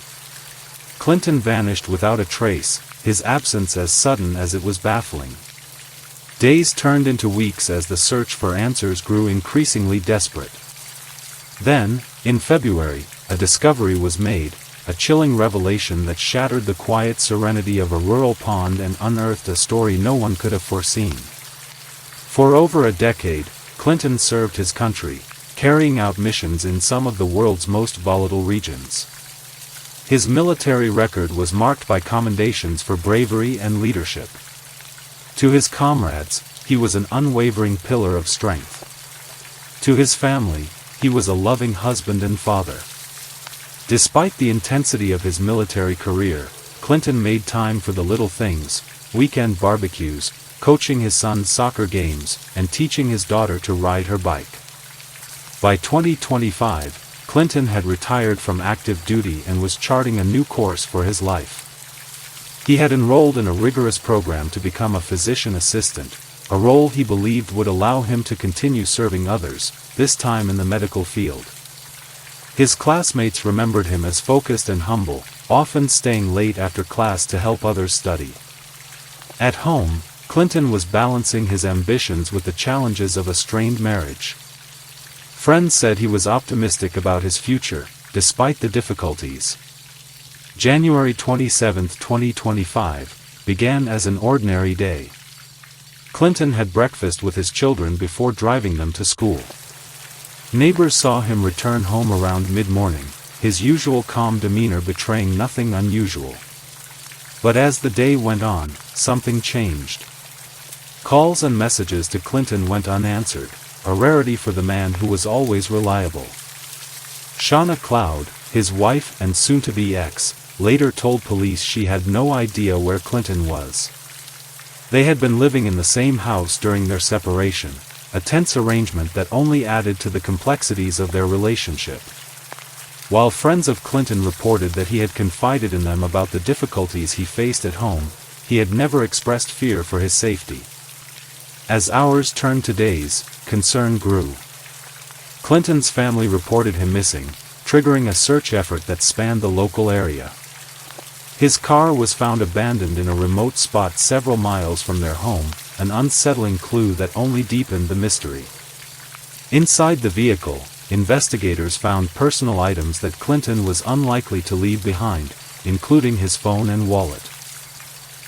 Clinton vanished without a trace, his absence as sudden as it was baffling. Days turned into weeks as the search for answers grew increasingly desperate. Then, in February, a discovery was made, a chilling revelation that shattered the quiet serenity of a rural pond and unearthed a story no one could have foreseen. For over a decade, Clinton served his country, carrying out missions in some of the world's most volatile regions. His military record was marked by commendations for bravery and leadership. To his comrades, he was an unwavering pillar of strength. To his family, he was a loving husband and father. Despite the intensity of his military career, Clinton made time for the little things, weekend barbecues, coaching his son's soccer games, and teaching his daughter to ride her bike. By 2025, Clinton had retired from active duty and was charting a new course for his life. He had enrolled in a rigorous program to become a physician assistant, a role he believed would allow him to continue serving others, this time in the medical field. His classmates remembered him as focused and humble, often staying late after class to help others study. At home, Clinton was balancing his ambitions with the challenges of a strained marriage. Friends said he was optimistic about his future, despite the difficulties. January 27, 2025, began as an ordinary day. Clinton had breakfast with his children before driving them to school. Neighbors saw him return home around mid-morning, his usual calm demeanor betraying nothing unusual. But as the day went on, something changed. Calls and messages to Clinton went unanswered, a rarity for the man who was always reliable. Shauna Cloud, his wife and soon-to-be ex, later told police she had no idea where Clinton was. They had been living in the same house during their separation, a tense arrangement that only added to the complexities of their relationship. While friends of Clinton reported that he had confided in them about the difficulties he faced at home, he had never expressed fear for his safety. As hours turned to days, concern grew. Clinton's family reported him missing, triggering a search effort that spanned the local area. His car was found abandoned in a remote spot several miles from their home, an unsettling clue that only deepened the mystery. Inside the vehicle, investigators found personal items that Clinton was unlikely to leave behind, including his phone and wallet.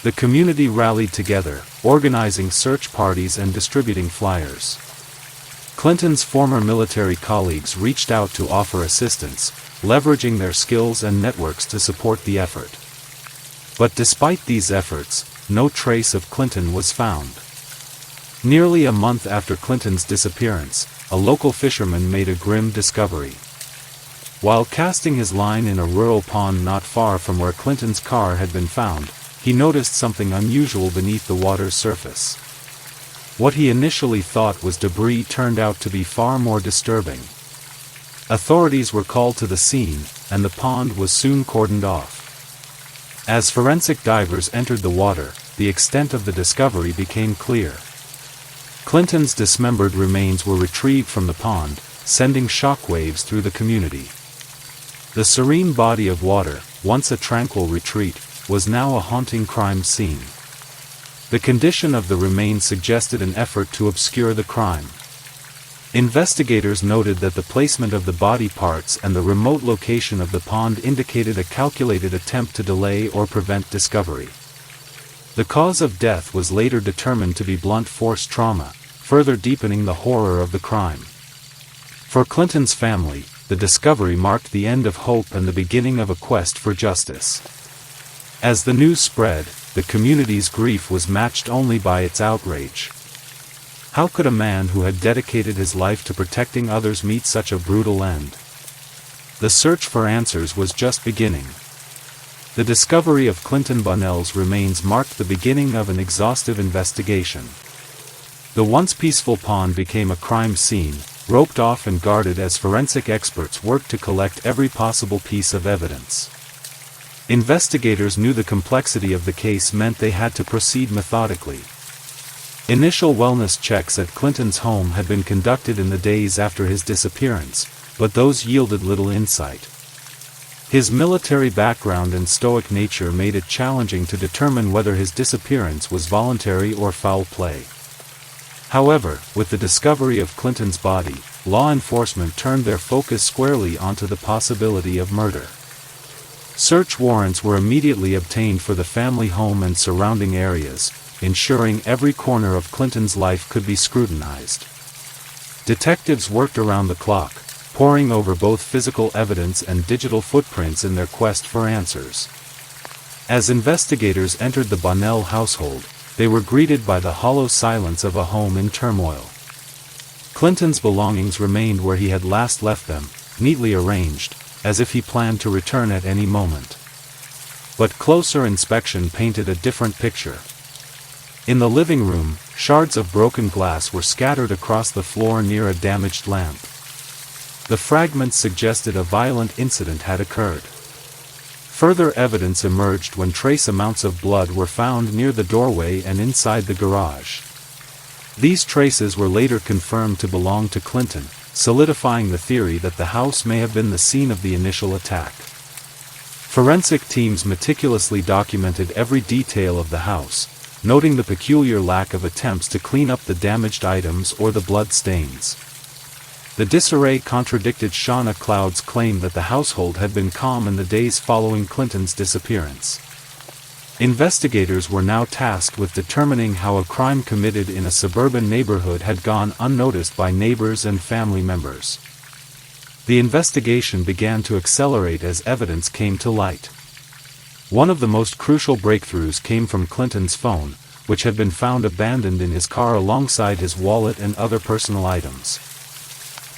The community rallied together, organizing search parties and distributing flyers. Clinton's former military colleagues reached out to offer assistance, leveraging their skills and networks to support the effort. But despite these efforts, no trace of Clinton was found. Nearly a month after Clinton's disappearance, a local fisherman made a grim discovery. While casting his line in a rural pond not far from where Clinton's car had been found, he noticed something unusual beneath the water's surface. What he initially thought was debris turned out to be far more disturbing. Authorities were called to the scene, and the pond was soon cordoned off. As forensic divers entered the water, the extent of the discovery became clear. Clinton's dismembered remains were retrieved from the pond, sending shockwaves through the community. The serene body of water, once a tranquil retreat, was now a haunting crime scene. The condition of the remains suggested an effort to obscure the crime. Investigators noted that the placement of the body parts and the remote location of the pond indicated a calculated attempt to delay or prevent discovery. The cause of death was later determined to be blunt force trauma, further deepening the horror of the crime. For Clinton's family, the discovery marked the end of hope and the beginning of a quest for justice. As the news spread, the community's grief was matched only by its outrage. How could a man who had dedicated his life to protecting others meet such a brutal end? the search for answers was just beginning. The discovery of Clinton Bonnell's remains marked the beginning of an exhaustive investigation. The once peaceful pond became a crime scene, roped off and guarded as forensic experts worked to collect every possible piece of evidence. Investigators knew the complexity of the case meant they had to proceed methodically. Initial wellness checks at Clinton's home had been conducted in the days after his disappearance, but those yielded little insight. His military background and stoic nature made it challenging to determine whether his disappearance was voluntary or foul play. However, with the discovery of Clinton's body, law enforcement turned their focus squarely onto the possibility of murder. Search warrants were immediately obtained for the family home and surrounding areas, ensuring every corner of Clinton's life could be scrutinized. Detectives worked around the clock, poring over both physical evidence and digital footprints in their quest for answers. As investigators entered the Bonnell household, they were greeted by the hollow silence of a home in turmoil. Clinton's belongings remained where he had last left them, neatly arranged, as if he planned to return at any moment. But closer inspection painted a different picture. In the living room, shards of broken glass were scattered across the floor near a damaged lamp. The fragments suggested a violent incident had occurred. Further evidence emerged when trace amounts of blood were found near the doorway and inside the garage. These traces were later confirmed to belong to Clinton, solidifying the theory that the house may have been the scene of the initial attack. Forensic teams meticulously documented every detail of the house, noting the peculiar lack of attempts to clean up the damaged items or the blood stains. The disarray contradicted Shauna Cloud's claim that the household had been calm in the days following Clinton's disappearance. Investigators were now tasked with determining how a crime committed in a suburban neighborhood had gone unnoticed by neighbors and family members. The investigation began to accelerate as evidence came to light. One of the most crucial breakthroughs came from Clinton's phone, which had been found abandoned in his car alongside his wallet and other personal items.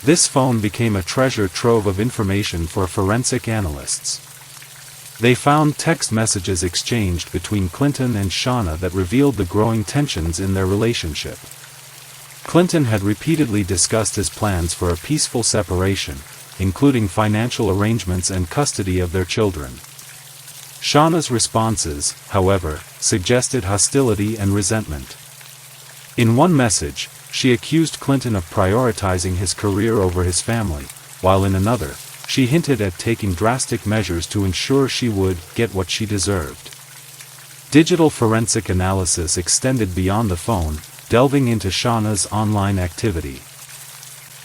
This phone became a treasure trove of information for forensic analysts. They found text messages exchanged between Clinton and Shauna that revealed the growing tensions in their relationship. Clinton had repeatedly discussed his plans for a peaceful separation, including financial arrangements and custody of their children. Shauna's responses, however, suggested hostility and resentment. In one message, she accused Clinton of prioritizing his career over his family, while in another, she hinted at taking drastic measures to ensure she would get what she deserved. Digital forensic analysis extended beyond the phone, delving into Shauna's online activity.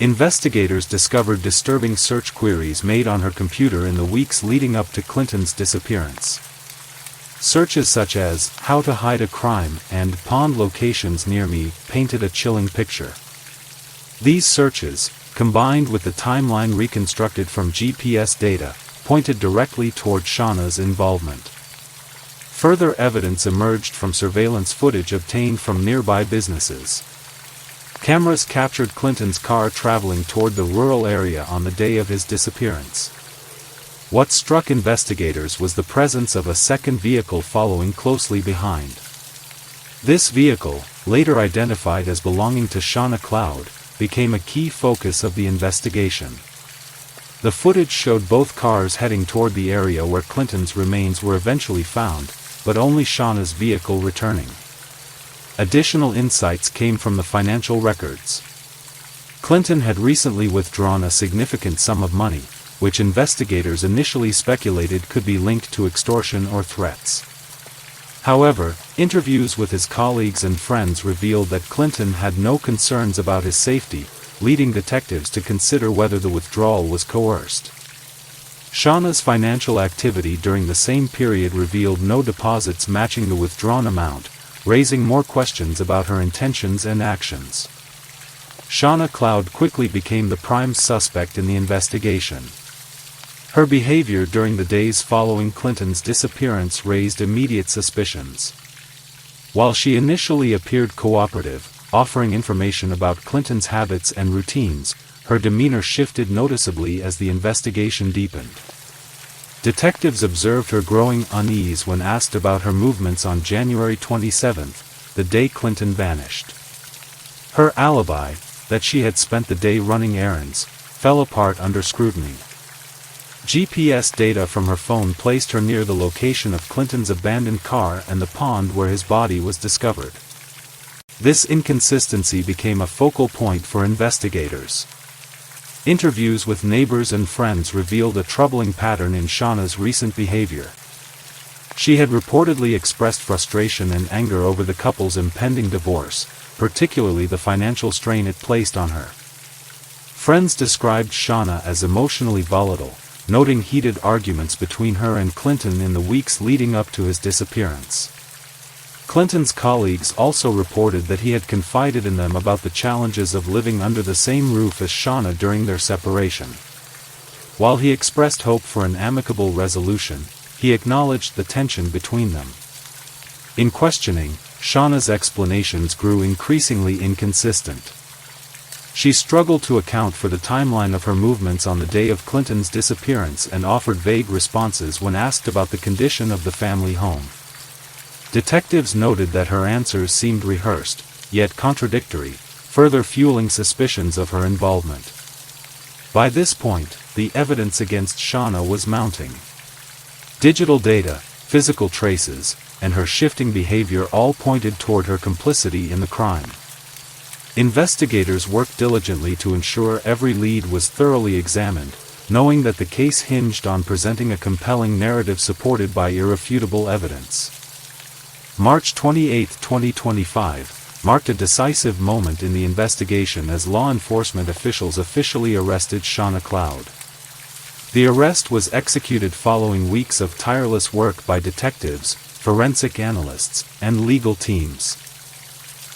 Investigators discovered disturbing search queries made on her computer in the weeks leading up to Clinton's disappearance. Searches such as, "How to hide a crime" and "Pond locations near me" painted a chilling picture. These searches, combined with the timeline reconstructed from GPS data, pointed directly toward Shauna's involvement. Further evidence emerged from surveillance footage obtained from nearby businesses. Cameras captured Clinton's car traveling toward the rural area on the day of his disappearance. What struck investigators was the presence of a second vehicle following closely behind. This vehicle, later identified as belonging to Shauna Cloud, became a key focus of the investigation. The footage showed both cars heading toward the area where Clinton's remains were eventually found, but only Shauna's vehicle returning. Additional insights came from the financial records. Clinton had recently withdrawn a significant sum of money, which investigators initially speculated could be linked to extortion or threats. However, interviews with his colleagues and friends revealed that Clinton had no concerns about his safety, leading detectives to consider whether the withdrawal was coerced. Shauna's financial activity during the same period revealed no deposits matching the withdrawn amount, raising more questions about her intentions and actions. Shauna Cloud quickly became the prime suspect in the investigation. Her behavior during the days following Clinton's disappearance raised immediate suspicions. While she initially appeared cooperative, offering information about Clinton's habits and routines, her demeanor shifted noticeably as the investigation deepened. Detectives observed her growing unease when asked about her movements on January 27, the day Clinton vanished. Her alibi, that she had spent the day running errands, fell apart under scrutiny. GPS data from her phone placed her near the location of Clinton's abandoned car and the pond where his body was discovered. This inconsistency became a focal point for investigators. Interviews with neighbors and friends revealed a troubling pattern in Shauna's recent behavior. She had reportedly expressed frustration and anger over the couple's impending divorce, particularly the financial strain it placed on her. Friends described Shauna as emotionally volatile, noting heated arguments between her and Clinton in the weeks leading up to his disappearance. Clinton's colleagues also reported that he had confided in them about the challenges of living under the same roof as Shauna during their separation. While he expressed hope for an amicable resolution, he acknowledged the tension between them. In questioning, Shauna's explanations grew increasingly inconsistent. She struggled to account for the timeline of her movements on the day of Clinton's disappearance and offered vague responses when asked about the condition of the family home. Detectives noted that her answers seemed rehearsed, yet contradictory, further fueling suspicions of her involvement. By this point, the evidence against Shauna was mounting. Digital data, physical traces, and her shifting behavior all pointed toward her complicity in the crime. Investigators worked diligently to ensure every lead was thoroughly examined, knowing that the case hinged on presenting a compelling narrative supported by irrefutable evidence. March 28, 2025, marked a decisive moment in the investigation as law enforcement officials officially arrested Shauna Cloud. The arrest was executed following weeks of tireless work by detectives, forensic analysts, and legal teams.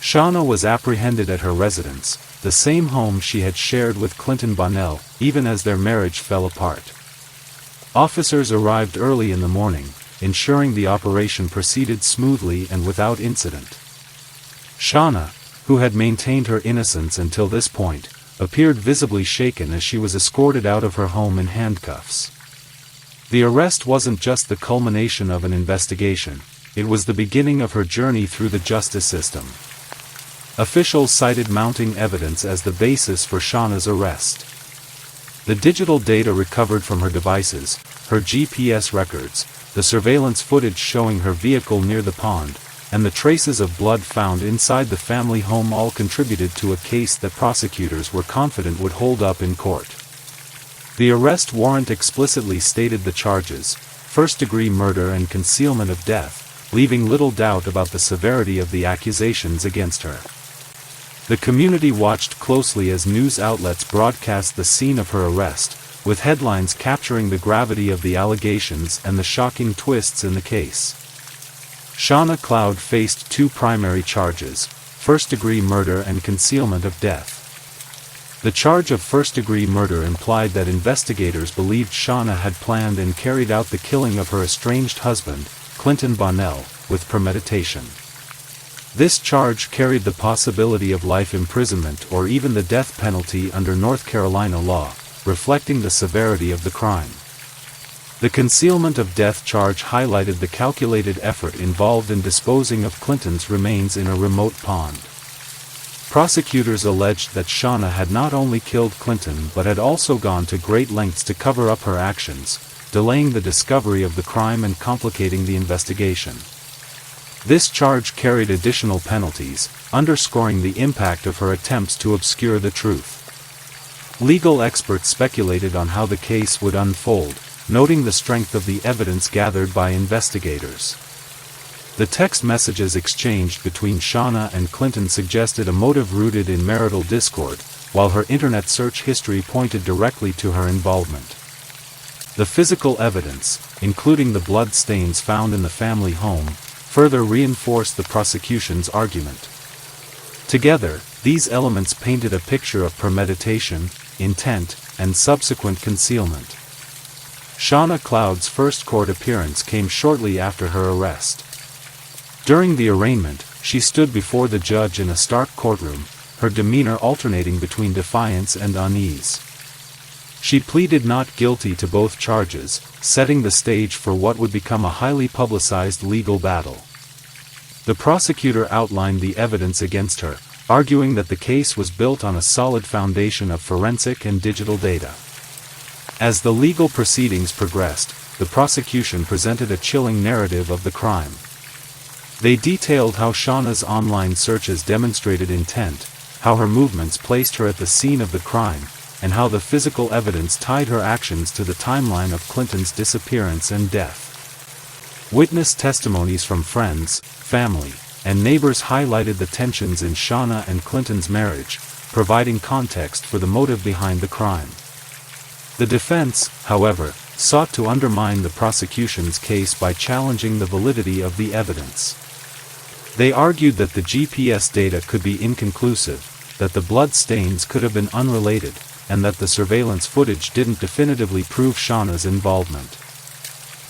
Shauna was apprehended at her residence, the same home she had shared with Clinton Bonnell, even as their marriage fell apart. Officers arrived early in the morning, ensuring the operation proceeded smoothly and without incident. Shauna, who had maintained her innocence until this point, appeared visibly shaken as she was escorted out of her home in handcuffs. The arrest wasn't just the culmination of an investigation, it was the beginning of her journey through the justice system. Officials cited mounting evidence as the basis for Shauna's arrest. The digital data recovered from her devices, her GPS records, the surveillance footage showing her vehicle near the pond, and the traces of blood found inside the family home all contributed to a case that prosecutors were confident would hold up in court. The arrest warrant explicitly stated the charges: first-degree murder and concealment of death, leaving little doubt about the severity of the accusations against her. The community watched closely as news outlets broadcast the scene of her arrest, with headlines capturing the gravity of the allegations and the shocking twists in the case. Shauna Cloud faced two primary charges: first-degree murder and concealment of death. The charge of first-degree murder implied that investigators believed Shauna had planned and carried out the killing of her estranged husband, Clinton Bonnell, with premeditation. This charge carried the possibility of life imprisonment or even the death penalty under North Carolina law, reflecting the severity of the crime. The concealment of death charge highlighted the calculated effort involved in disposing of Clinton's remains in a remote pond. Prosecutors alleged that Shauna had not only killed Clinton but had also gone to great lengths to cover up her actions, delaying the discovery of the crime and complicating the investigation. This charge carried additional penalties, underscoring the impact of her attempts to obscure the truth. Legal experts speculated on how the case would unfold, noting the strength of the evidence gathered by investigators. The text messages exchanged between Shauna and Clinton suggested a motive rooted in marital discord, while her internet search history pointed directly to her involvement. The physical evidence, including the blood stains found in the family home, further reinforced the prosecution's argument. Together, these elements painted a picture of premeditation, intent, and subsequent concealment. Shauna Cloud's first court appearance came shortly after her arrest. During the arraignment, she stood before the judge in a stark courtroom, her demeanor alternating between defiance and unease. She pleaded not guilty to both charges, setting the stage for what would become a highly publicized legal battle. The prosecutor outlined the evidence against her, arguing that the case was built on a solid foundation of forensic and digital data. As the legal proceedings progressed, the prosecution presented a chilling narrative of the crime. They detailed how Shauna's online searches demonstrated intent, how her movements placed her at the scene of the crime, and how the physical evidence tied her actions to the timeline of Clinton's disappearance and death. Witness testimonies from friends, family, and neighbors highlighted the tensions in Shauna and Clinton's marriage, providing context for the motive behind the crime. The defense, however, sought to undermine the prosecution's case by challenging the validity of the evidence. They argued that the GPS data could be inconclusive, that the blood stains could have been unrelated, and that the surveillance footage didn't definitively prove Shauna's involvement.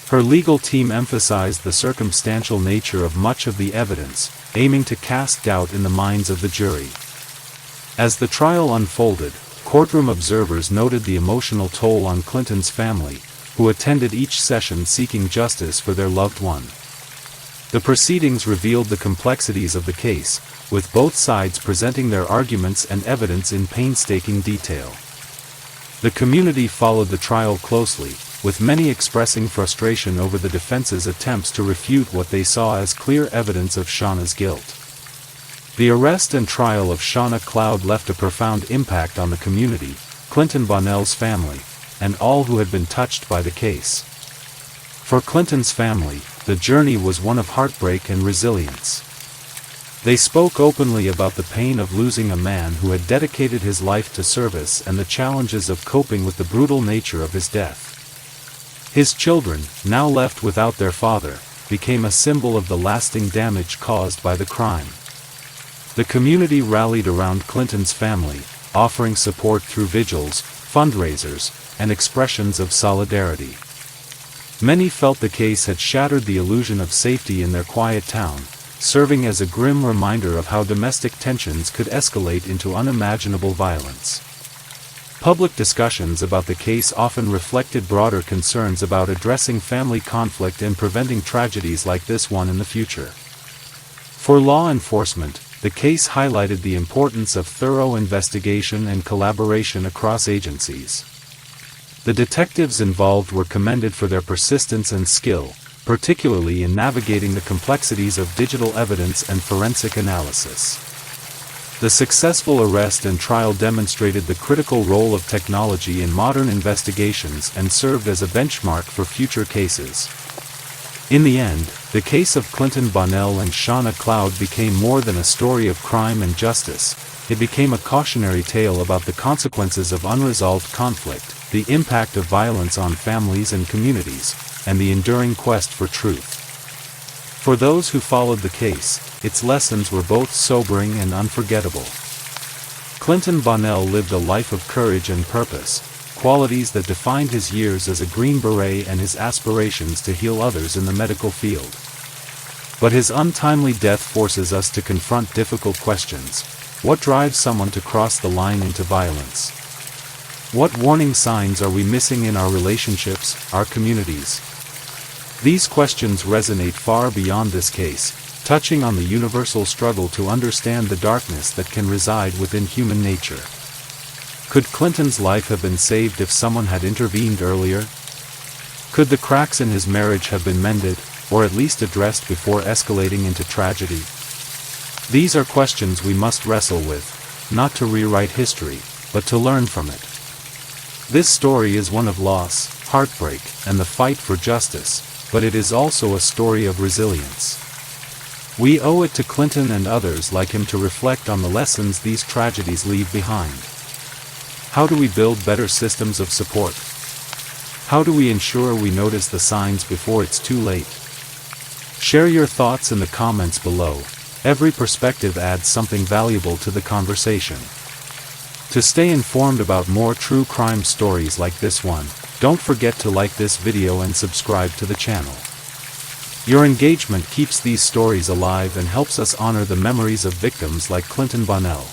Her legal team emphasized the circumstantial nature of much of the evidence, aiming to cast doubt in the minds of the jury. As the trial unfolded, courtroom observers noted the emotional toll on Clinton's family, who attended each session seeking justice for their loved one. The proceedings revealed the complexities of the case, with both sides presenting their arguments and evidence in painstaking detail. The community followed the trial closely, with many expressing frustration over the defense's attempts to refute what they saw as clear evidence of Shauna's guilt. The arrest and trial of Shauna Cloud left a profound impact on the community, Clinton Bonnell's family, and all who had been touched by the case. For Clinton's family, the journey was one of heartbreak and resilience. They spoke openly about the pain of losing a man who had dedicated his life to service and the challenges of coping with the brutal nature of his death. His children, now left without their father, became a symbol of the lasting damage caused by the crime. The community rallied around Clinton's family, offering support through vigils, fundraisers, and expressions of solidarity. Many felt the case had shattered the illusion of safety in their quiet town, serving as a grim reminder of how domestic tensions could escalate into unimaginable violence. Public discussions about the case often reflected broader concerns about addressing family conflict and preventing tragedies like this one in the future. For law enforcement, the case highlighted the importance of thorough investigation and collaboration across agencies. The detectives involved were commended for their persistence and skill, particularly in navigating the complexities of digital evidence and forensic analysis. The successful arrest and trial demonstrated the critical role of technology in modern investigations and served as a benchmark for future cases. In the end, the case of Clinton Bonnell and Shauna Cloud became more than a story of crime and justice. It became a cautionary tale about the consequences of unresolved conflict, the impact of violence on families and communities, and the enduring quest for truth. For those who followed the case, its lessons were both sobering and unforgettable. Clinton Bonnell lived a life of courage and purpose, qualities that defined his years as a Green Beret and his aspirations to heal others in the medical field. But his untimely death forces us to confront difficult questions. What drives someone to cross the line into violence? What warning signs are we missing in our relationships, our communities? These questions resonate far beyond this case, touching on the universal struggle to understand the darkness that can reside within human nature. Could Clinton's life have been saved if someone had intervened earlier? Could the cracks in his marriage have been mended, or at least addressed before escalating into tragedy? These are questions we must wrestle with, not to rewrite history, but to learn from it. This story is one of loss, heartbreak, and the fight for justice, but it is also a story of resilience. We owe it to Clinton and others like him to reflect on the lessons these tragedies leave behind. How do we build better systems of support? How do we ensure we notice the signs before it's too late? Share your thoughts in the comments below. Every perspective adds something valuable to the conversation. To stay informed about more true crime stories like this one, don't forget to like this video and subscribe to the channel. Your engagement keeps these stories alive and helps us honor the memories of victims like Clinton Bonnell.